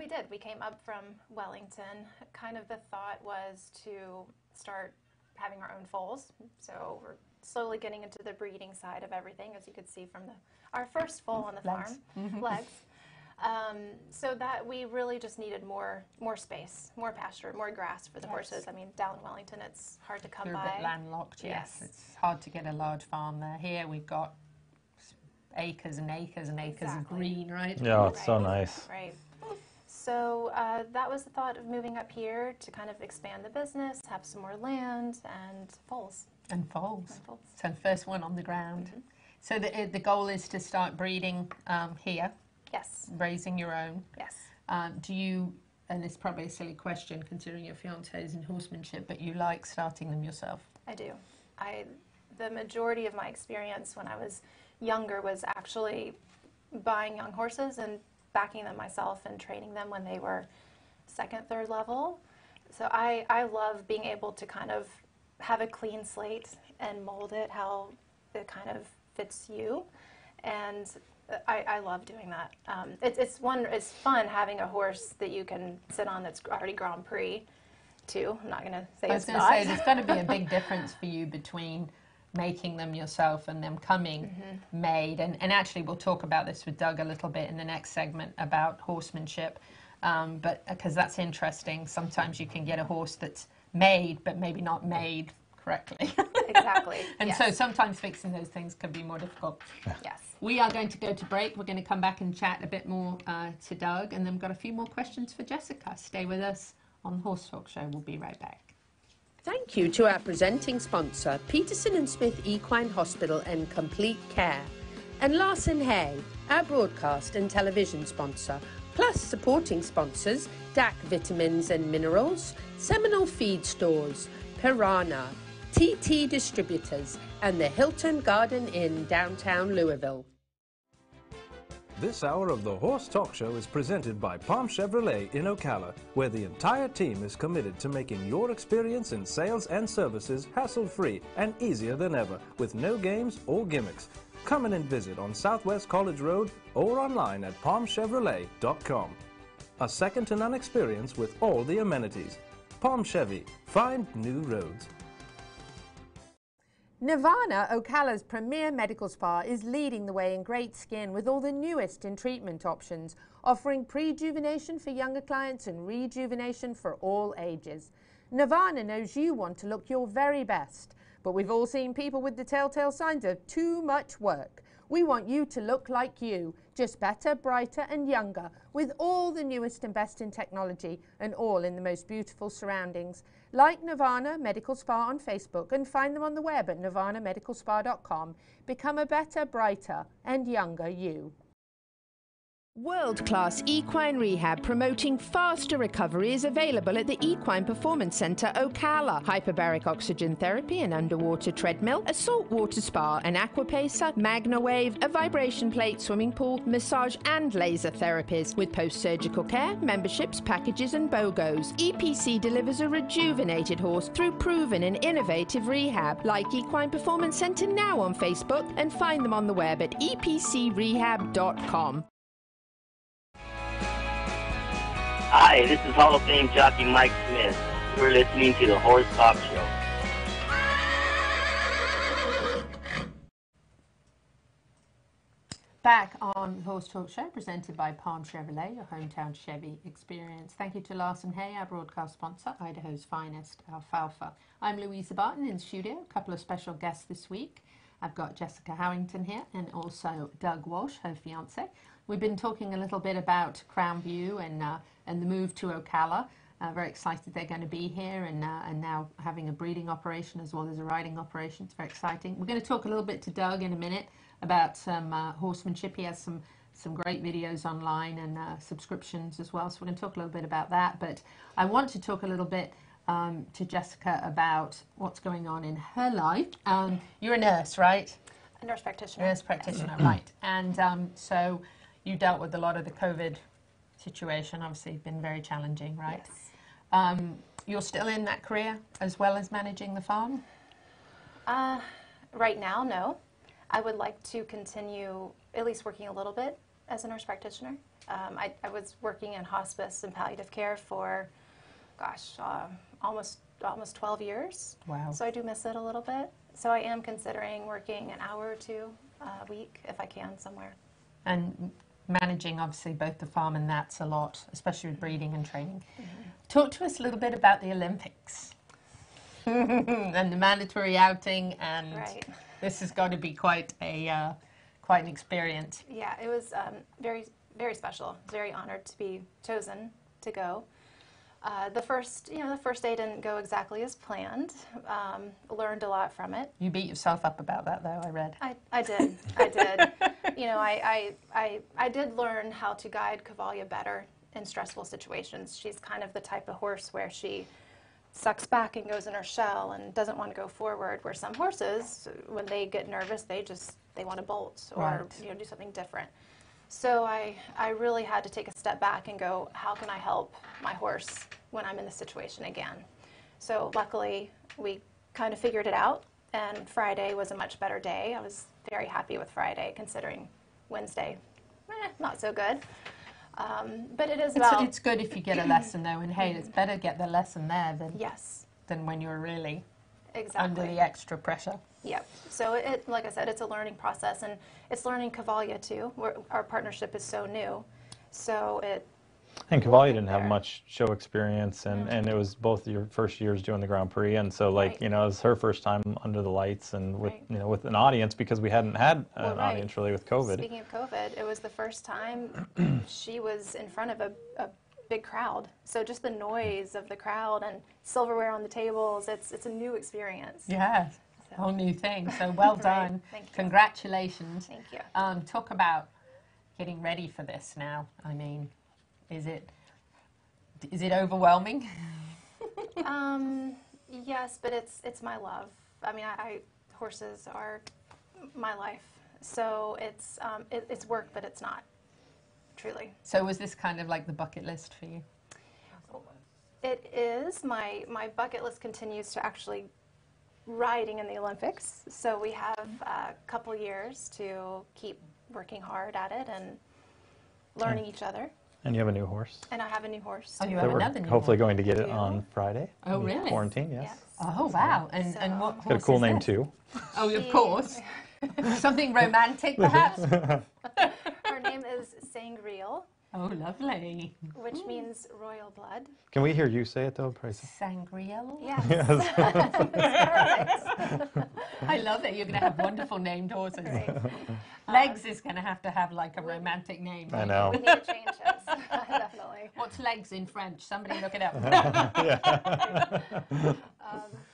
did. We came up from Wellington. Kind of the thought was to start having our own foals. So we're slowly getting into the breeding side of everything, as you could see from our first foal on the farm. Legs. So that we really just needed more space, more pasture, more grass for the horses. I mean, down in Wellington, it's hard to come by. You're a bit landlocked, yes. It's hard to get a large farm there. Here we've got acres and acres and acres of green, right? Yeah, it's so nice. Right. So that was the thought of moving up here to kind of expand the business, have some more land, and foals. And foals. So first one on the ground. So the goal is to start breeding here. Yes. Raising your own. Yes. Do you, and it's probably a silly question considering your fiancé is in horsemanship, but you like starting them yourself? I do. The majority of my experience when I was younger was actually buying young horses and backing them myself and training them when they were 2nd, 3rd level. So I love being able to kind of have a clean slate and mold it how it kind of fits you. And I love doing that. It's fun having a horse that you can sit on that's already Grand Prix, too. I'm not going to say it's not. I was going to say, there's got to be a big difference for you between making them yourself and them coming made. And actually, we'll talk about this with Doug a little bit in the next segment about horsemanship. But because that's interesting, sometimes you can get a horse that's made, but maybe not made correctly. Exactly. And so sometimes fixing those things can be more difficult. Yes. We are going to go to break. We're going to come back and chat a bit more to Doug, and then we've got a few more questions for Jessica. Stay with us on the Horse Talk Show. We'll be right back. Thank you to our presenting sponsor, Peterson Smith Equine Hospital and Complete Care, and Larson Hay, our broadcast and television sponsor, plus supporting sponsors, DAC Vitamins and Minerals, Seminole Feed Stores, Piranha, TT Distributors, and the Hilton Garden Inn, downtown Louisville. This hour of the Horse Talk Show is presented by Palm Chevrolet in Ocala, where the entire team is committed to making your experience in sales and services hassle-free and easier than ever, with no games or gimmicks. Come in and visit on Southwest College Road or online at palmchevrolet.com. A second-to-none experience with all the amenities. Palm Chevy. Find new roads. Nirvana, Ocala's premier medical spa, is leading the way in great skin with all the newest in treatment options, offering prejuvenation for younger clients and rejuvenation for all ages. Nirvana knows you want to look your very best, but we've all seen people with the telltale signs of too much work. We want you to look like you, just better, brighter and younger, with all the newest and best in technology and all in the most beautiful surroundings. Like Nirvana Medical Spa on Facebook and find them on the web at nirvanamedicalspa.com. Become a better, brighter and younger you. World-class equine rehab promoting faster recovery is available at the Equine Performance Centre Ocala. Hyperbaric oxygen therapy, an underwater treadmill, a saltwater spa, an aquapacer, MagnaWave, a vibration plate, swimming pool, massage and laser therapies. With post-surgical care, memberships, packages and BOGOs. EPC delivers a rejuvenated horse through proven and innovative rehab. Like Equine Performance Centre now on Facebook and find them on the web at epcrehab.com. Hi, this is Hall of Fame jockey Mike Smith. You're listening to the Horse Talk Show. Back on the Horse Talk Show, presented by Palm Chevrolet, your hometown Chevy experience. Thank you to Larson Hay, our broadcast sponsor, Idaho's finest alfalfa. I'm Louisa Barton in the studio. A couple of special guests this week. I've got Jessica Howington here and also Doug Walsh, her fiance. We've been talking a little bit about Crown View and the move to Ocala. Very excited they're going to be here and now having a breeding operation as well as a riding operation. It's very exciting. We're going to talk a little bit to Doug in a minute about some horsemanship. He has some great videos online and subscriptions as well. So we're going to talk a little bit about that. But I want to talk a little bit to Jessica about what's going on in her life. You're a nurse, right? A nurse practitioner. Nurse practitioner, right. And so you dealt with a lot of the COVID situation, obviously been very challenging, right? Yes. You're still in that career as well as managing the farm? Right now, no. I would like to continue at least working a little bit as a nurse practitioner. I was working in hospice and palliative care for, gosh, almost 12 years. Wow. So I do miss it a little bit. So I am considering working an hour or two a week if I can somewhere. And managing obviously both the farm and that's a lot, especially with breeding and training. Talk to us a little bit about the Olympics and the mandatory outing, and this has got to be quite an experience. Yeah, it was very, very special. Very honored to be chosen to go. The first day didn't go exactly as planned. Learned a lot from it. You beat yourself up about that, though, I read. I did. I did. You know, I did learn how to guide Cavalia better in stressful situations. She's kind of the type of horse where she sucks back and goes in her shell and doesn't want to go forward, where some horses, when they get nervous, they want to bolt or do something different. So I really had to take a step back and go, how can I help my horse when I'm in this situation again? So luckily, we kind of figured it out, and Friday was a much better day. I was very happy with Friday, considering Wednesday, not so good. But it is about... It's good if you get a lesson, though, and hey, it's better get the lesson there than when you're really under the extra pressure. Yep. So like I said, it's a learning process, and it's learning Cavalia too. Our partnership is so new, so it. And Cavalia didn't have much show experience, and it was both your first years doing the Grand Prix, and so it was her first time under the lights and with with an audience, because we hadn't had an audience really with COVID. Speaking of COVID, it was the first time she was in front of a big crowd. So just the noise of the crowd and silverware on the tables, it's a new experience. Yeah. Whole new thing. So well done. Thank you. Congratulations. Thank you. Talk about getting ready for this now. I mean, is it overwhelming? Yes, but it's my love. I mean, horses are my life. So it's work, but it's not, truly. So was this kind of like the bucket list for you? It is. My bucket list continues to actually riding in the Olympics. So we have a couple years to keep working hard at it and learning each other. And you have a new horse? And I have a new horse. Oh, you have another new hopefully horse. going to get it on Friday. Oh, really? Quarantine, yes. Oh, wow. And what horse Got a cool is name, this? too. Oh, of course. Something romantic, perhaps? Her name is Sangreal. Oh, lovely. Which means royal blood. Can we hear you say it, though, Price? Sangreal? Yes. I love it. You're going to have wonderful named horses. Legs is going to have like a romantic name. I know. We need to change it. Definitely. What's legs in French? Somebody look it up.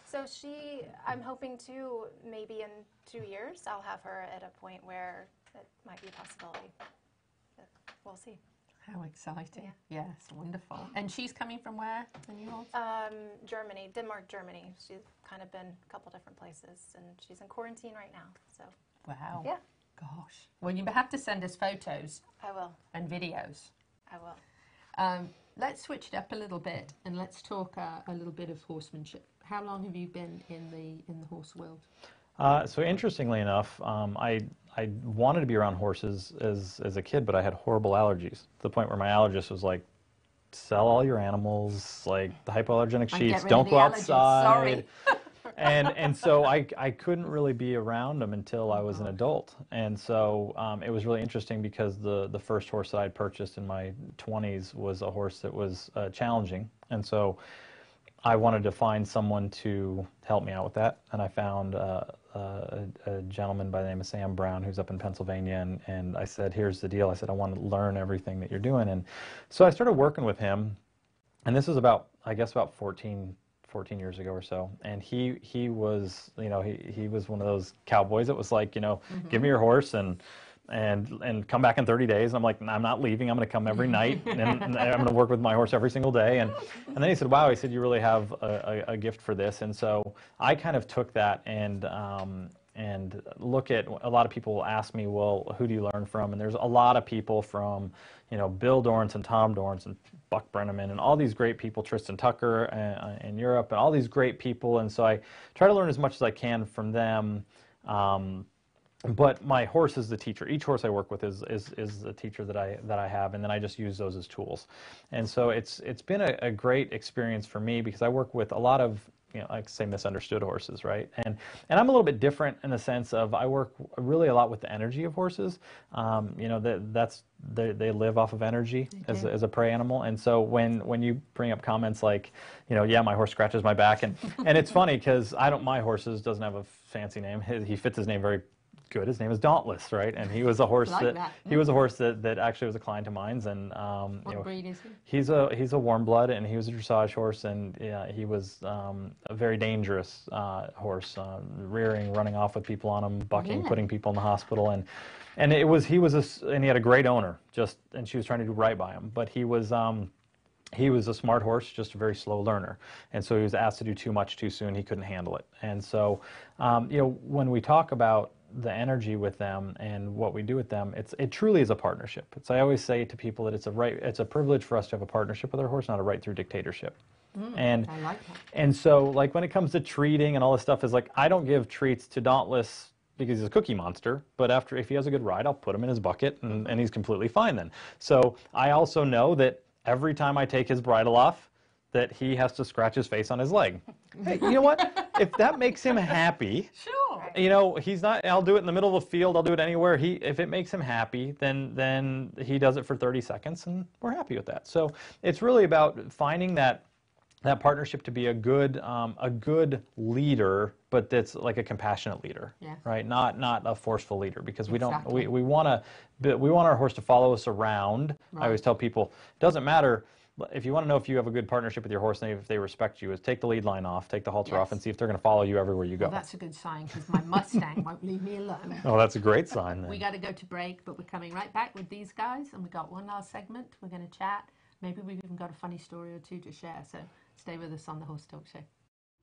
So I'm hoping to, maybe in 2 years, I'll have her at a point where it might be a possibility. But we'll see. How exciting. Yeah. Yes, wonderful. And she's coming from where, the new horse? Germany, Denmark, Germany. She's kind of been a couple different places, and she's in quarantine right now. So. Wow. Yeah. Gosh. Well, you have to send us photos. I will. And videos. I will. Let's switch it up a little bit, and let's talk a little bit of horsemanship. How long have you been in the horse world? So interestingly enough, I wanted to be around horses as a kid, but I had horrible allergies to the point where my allergist was like, sell all your animals, like the hypoallergenic sheets, don't go outside. And so I couldn't really be around them until I was an adult. And so it was really interesting because the first horse that I'd purchased in my 20s was a horse that was challenging. And so I wanted to find someone to help me out with that. And I found a gentleman by the name of Sam Brown who's up in Pennsylvania. And I said, here's the deal. I said, I want to learn everything that you're doing. And so I started working with him. And this was about, I guess, about 14 years ago or so, and he was, you know, he was one of those cowboys that was like, you know, give me your horse and come back in 30 days. And I'm like, I'm not leaving. I'm going to come every night, and I'm going to work with my horse every single day. And then he said, wow, he said, you really have a gift for this. And so I kind of took that and look at, a lot of people ask me, well, who do you learn from? And there's a lot of people from, you know, Bill Dorrance and Tom Dorrance and Buck Brenneman and all these great people, Tristan Tucker in Europe, and all these great people. And so I try to learn as much as I can from them. But my horse is the teacher. Each horse I work with is the teacher that I have, and then I just use those as tools. And so it's been a great experience for me because I work with a lot of, you know, like say misunderstood horses, right? And I'm a little bit different in the sense of I work really a lot with the energy of horses. You know, they live off of energy as a prey animal. And so when you bring up comments like, you know, yeah, my horse scratches my back, and it's funny because my horses doesn't have a fancy name. He fits his name very good. His name is Dauntless, right? And he was a horse that actually was a client of mine. And what breed is he? He's a warm blood, and he was a dressage horse, and yeah, he was a very dangerous horse, rearing, running off with people on him, bucking, putting people in the hospital, and he had a great owner, and she was trying to do right by him, but he was a smart horse, just a very slow learner. And so he was asked to do too much too soon. He couldn't handle it. And so, you know, when we talk about the energy with them and what we do with them, it truly is a partnership. I always say to people that it's a privilege for us to have a partnership with our horse, not a right through dictatorship. And I like that. And so, like, when it comes to treating and all this stuff, is like, I don't give treats to Dauntless because he's a cookie monster, but if he has a good ride, I'll put him in his bucket, and he's completely fine then. So I also know that every time I take his bridle off, that he has to scratch his face on his leg. Hey, you know what? If that makes him happy, sure. You know, he's not. I'll do it in the middle of the field. I'll do it anywhere. If it makes him happy, then he does it for 30 seconds, and we're happy with that. So it's really about finding that partnership to be a good leader, but that's like a compassionate leader, right? Not a forceful leader, because we don't. We want our horse to follow us around. Right. I always tell people, it doesn't matter. If you want to know if you have a good partnership with your horse and if they respect you, is take the lead line off, take the halter off, and see if they're going to follow you everywhere you go. Well, that's a good sign, because my Mustang won't leave me alone. Oh, that's a great sign then. We got to go to break, but we're coming right back with these guys, and we got one last segment. We're going to chat. Maybe we've even got a funny story or two to share, so stay with us on the Horse Talk Show.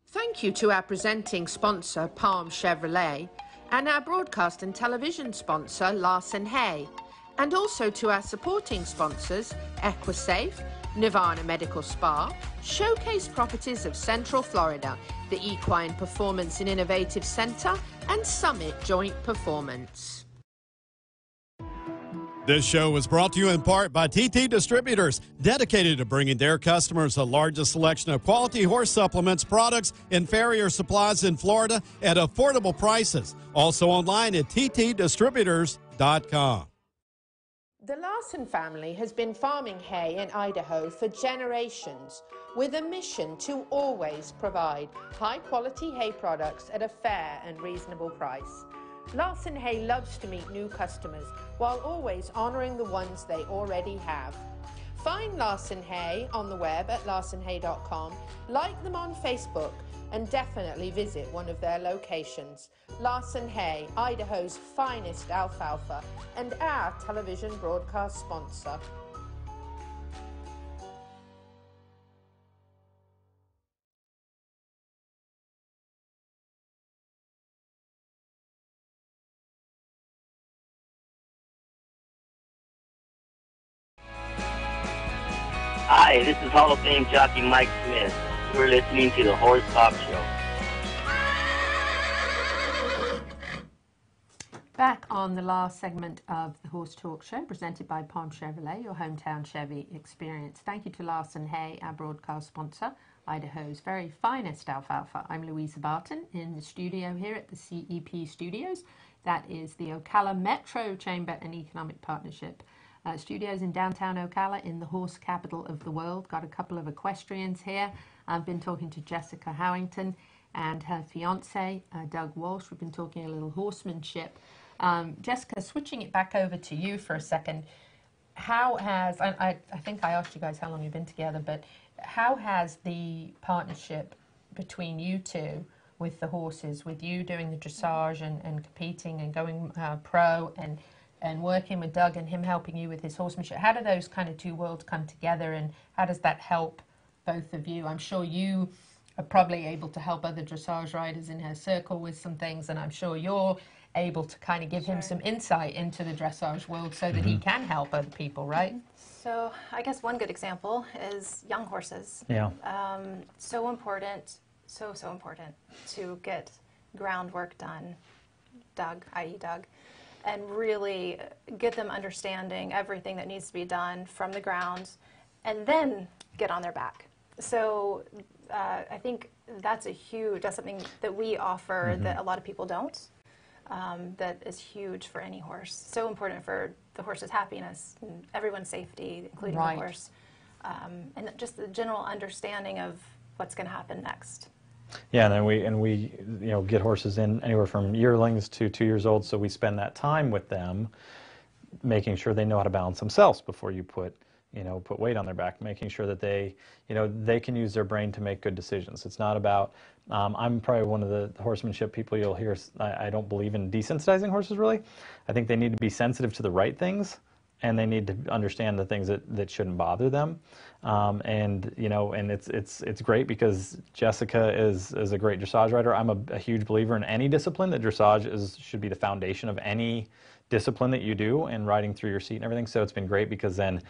Thank you to our presenting sponsor, Palm Chevrolet, and our broadcast and television sponsor, Larson Hay, and also to our supporting sponsors, EquiSafe, Nirvana Medical Spa, Showcase Properties of Central Florida, the Equine Performance and Innovative Center, and Summit Joint Performance. This show was brought to you in part by TT Distributors, dedicated to bringing their customers the largest selection of quality horse supplements, products, and farrier supplies in Florida at affordable prices. Also online at ttdistributors.com. The Larson family has been farming hay in Idaho for generations with a mission to always provide high-quality hay products at a fair and reasonable price. Larson Hay loves to meet new customers while always honoring the ones they already have. Find Larson Hay on the web at larsonhay.com, like them on Facebook, and definitely visit one of their locations. Larson Hay, Idaho's finest alfalfa, and our television broadcast sponsor. Hi, this is Hall of Fame jockey Mike Smith. You're listening to the Horse Talk Show. Back on the last segment of the Horse Talk Show, presented by Palm Chevrolet, your hometown Chevy experience. Thank you to Larson Hay, our broadcast sponsor, Idaho's very finest alfalfa. I'm Louisa Barton in the studio here at the CEP Studios. That is the Ocala Metro Chamber and Economic Partnership studios in downtown Ocala, in the horse capital of the world. Got a couple of equestrians here. I've been talking to Jessica Howington and her fiance, Doug Walsh. We've been talking a little horsemanship. Jessica, switching it back over to you for a second, how has, I think I asked you guys how long you've been together, but how has the partnership between you two with the horses, with you doing the dressage and competing and going pro and working with Doug and him helping you with his horsemanship, how do those kind of two worlds come together, and how does that help both of you? I'm sure you are probably able to help other dressage riders in her circle with some things, and I'm sure you're able to kind of give him some insight into the dressage world so that he can help other people, right? So I guess one good example is young horses. Yeah. So important, so important to get groundwork done, Doug, i.e. Doug, and really get them understanding everything that needs to be done from the ground, and then get on their back. So I think that's something that we offer that a lot of people don't. That is huge for any horse. So important for the horse's happiness and everyone's safety, including the horse, and just the general understanding of what's going to happen next. Yeah, and then we get horses in anywhere from yearlings to 2 years old, so we spend that time with them, making sure they know how to balance themselves before you put weight on their back, making sure that they can use their brain to make good decisions. It's not about, I'm probably one of the horsemanship people you'll hear, I don't believe in desensitizing horses really. I think they need to be sensitive to the right things, and they need to understand the things that shouldn't bother them. And it's great because Jessica is a great dressage rider. I'm a huge believer in any discipline that dressage should be the foundation of any discipline that you do, and riding through your seat and everything. So it's been great because then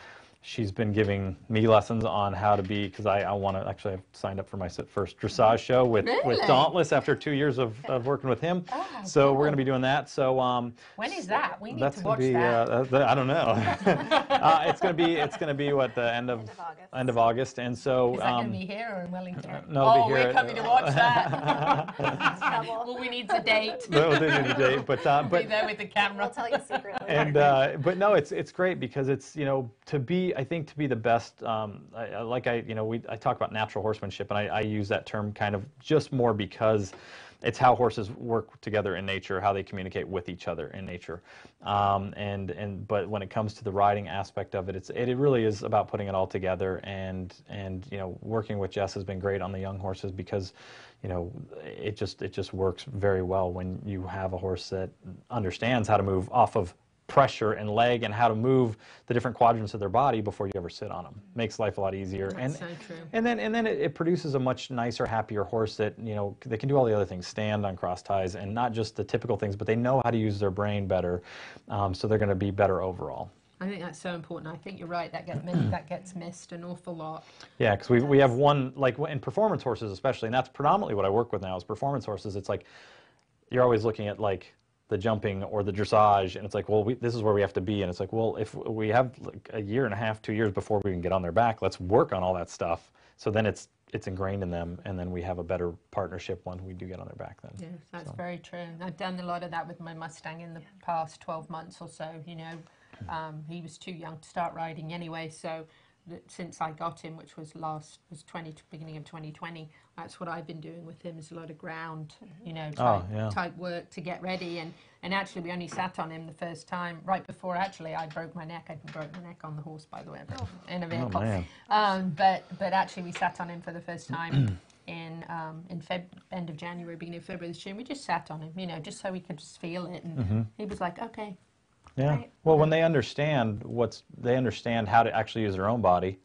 she's been giving me lessons on how to be, because I want to, actually I've signed up for my first dressage show with Dauntless after 2 years of working with him. Oh, so cool. We're going to be doing that. So when is that? We need to watch that. I don't know. It's going to be what, the end of August. And so is that going to be here or in Wellington? No, we're coming to watch that. Well, we need to date. No, we need to date, but be there with the camera. I'll tell you secretly. And but no, it's great because it's I think to be the best, I talk about natural horsemanship, and I use that term kind of just more because it's how horses work together in nature, how they communicate with each other in nature. But when it comes to the riding aspect of it, it really is about putting it all together. And working with Jess has been great on the young horses because it just works very well when you have a horse that understands how to move off of pressure and leg and how to move the different quadrants of their body before you ever sit on them. Makes life a lot easier. That's so true. And then it produces a much nicer, happier horse that they can do all the other things, stand on cross ties, and not just the typical things, but they know how to use their brain better, so they're going to be better overall. I think that's so important. I think you're right. That gets missed an awful lot. Yeah, because we have one, like in performance horses especially, and that's predominantly what I work with now is performance horses. It's like you're always looking at like the jumping or the dressage, and it's like, well, this is where we have to be, and it's like, well, if we have like a year and a half, 2 years before we can get on their back, let's work on all that stuff. So then it's ingrained in them, and then we have a better partnership when we do get on their back then. Yes, that's very true. I've done a lot of that with my Mustang in the past 12 months or so, you know. He was too young to start riding anyway, so since I got him, which was beginning of 2020, that's what I've been doing with him, is a lot of ground, you know, type work to get ready. And actually, we only sat on him the first time right before actually I broke my neck. I broke my neck on the horse, by the way, in a vehicle. But actually, we sat on him for the first time in end of January, beginning of February this year. And we just sat on him, you know, just so we could just feel it. And he was like, okay. Yeah. Right. Well, when they understand how to actually use their own body,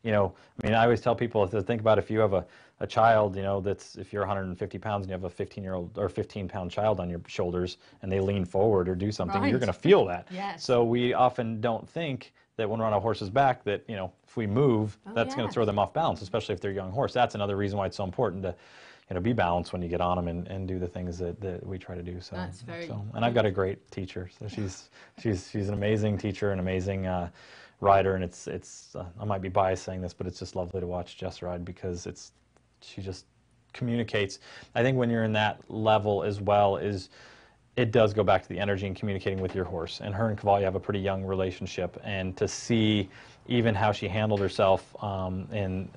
you know, I mean, I always tell people, think about if you have a child, you know, if you're 150 pounds and you have a 15-year-old or 15-pound child on your shoulders and they lean forward or do something, you're going to feel that. Yes. So we often don't think that when we're on a horse's back that, you know, if we move, that's going to throw them off balance, especially if they're a young horse. That's another reason why it's so important to, you know, be balanced when you get on them and do the things that we try to do. So, that's very and I've got a great teacher. So she's an amazing teacher, an amazing rider, and it's I might be biased saying this, but it's just lovely to watch Jess ride because she just communicates. I think when you're in that level as well, it does go back to the energy and communicating with your horse. And her and Cavalli have a pretty young relationship, and to see even how she handled herself in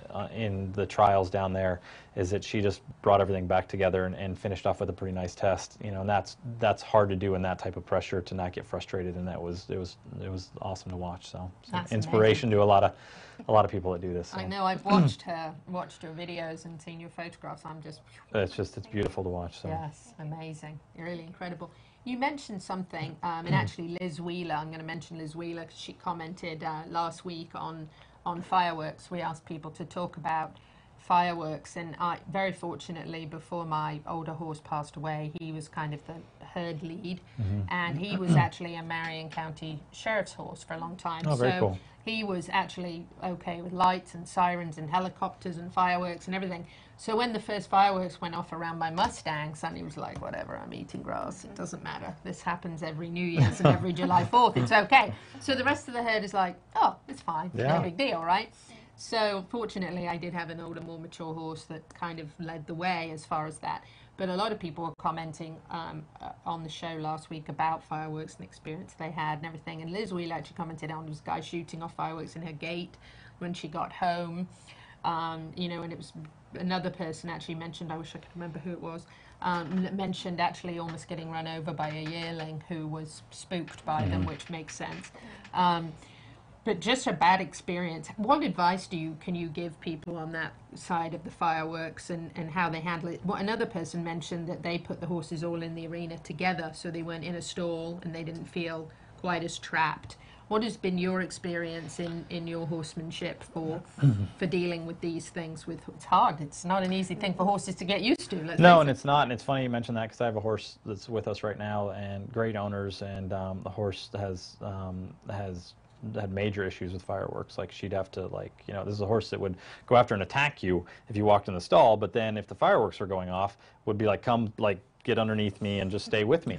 the trials down there is that she just brought everything back together and finished off with a pretty nice test. You know, and that's hard to do in that type of pressure, to not get frustrated. And it was awesome to watch. So inspiration to a lot of people that do this. So. I know. I've watched her videos and seen your photographs. It's beautiful to watch. So. Yes, amazing, really incredible. You mentioned something, and actually Liz Wheeler, I'm going to mention Liz Wheeler because she commented last week on fireworks. We asked people to talk about fireworks, and very fortunately, before my older horse passed away, he was kind of the herd lead, and he was actually a Marion County Sheriff's horse for a long time. Oh, very cool. He was actually okay with lights and sirens and helicopters and fireworks and everything. So when the first fireworks went off around my Mustang, Sonny was like, whatever, I'm eating grass. It doesn't matter. This happens every New Year's and every July 4th. It's okay. So the rest of the herd is like, oh, it's fine. No big deal, right? So fortunately, I did have an older, more mature horse that kind of led the way as far as that. But a lot of people were commenting on the show last week about fireworks and the experience they had and everything. And Liz Wheeler actually commented on this guy shooting off fireworks in her gate when she got home. You know, and it was another person actually mentioned, I wish I could remember who it was, mentioned actually almost getting run over by a yearling who was spooked by them, which makes sense. But just a bad experience. What advice can you give people on that side of the fireworks and how they handle it? Well, another person mentioned that they put the horses all in the arena together, so they weren't in a stall and they didn't feel quite as trapped. What has been your experience in your horsemanship for dealing with these things? It's hard. It's not an easy thing for horses to get used to. No, and it's not. And it's funny you mentioned that because I have a horse that's with us right now and great owners, and the horse has had major issues with fireworks. Like she'd have to, like, you know, this is a horse that would go after and attack you if you walked in the stall, but then if the fireworks were going off, would be like, come, like, get underneath me and just stay with me.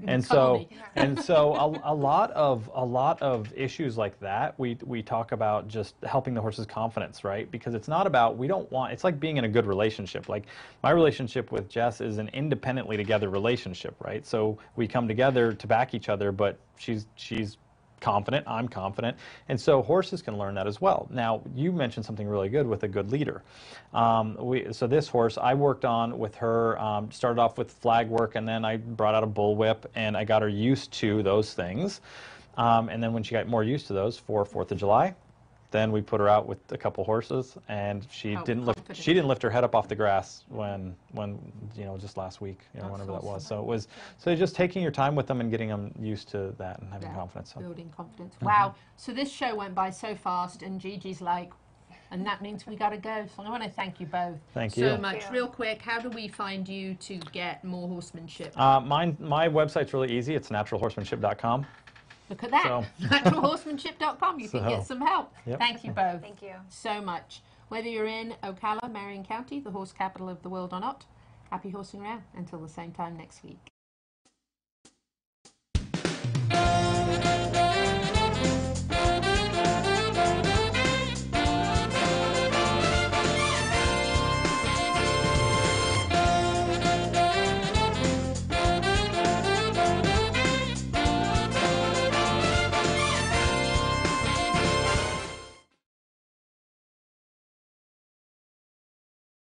And so a lot of issues like that we talk about, just helping the horse's confidence, right? Because it's not about, it's like being in a good relationship. Like my relationship with Jess is an independently together relationship, right? So we come together to back each other, but she's confident, I'm confident, and so horses can learn that as well. Now, you mentioned something really good with a good leader. So this horse I worked on with her, started off with flag work, and then I brought out a bullwhip, and I got her used to those things. And then when she got more used to those for 4th of July, then we put her out with a couple horses, and she didn't lift her head up off the grass when you know, just last week, you know, whenever that was. So it was just taking your time with them and getting them used to that and having confidence. So. Building confidence. Wow. So this show went by so fast, and Gigi's like, and that means we got to go. So I want to thank you both so much. Real quick, how do we find you to get more horsemanship? My website's really easy. It's naturalhorsemanship.com. Look at that. Naturalhorsemanship.com. You can get some help. Yep. Thank you both. Thank you so much. Whether you're in Ocala, Marion County, the horse capital of the world or not, happy horsing around. Until the same time next week.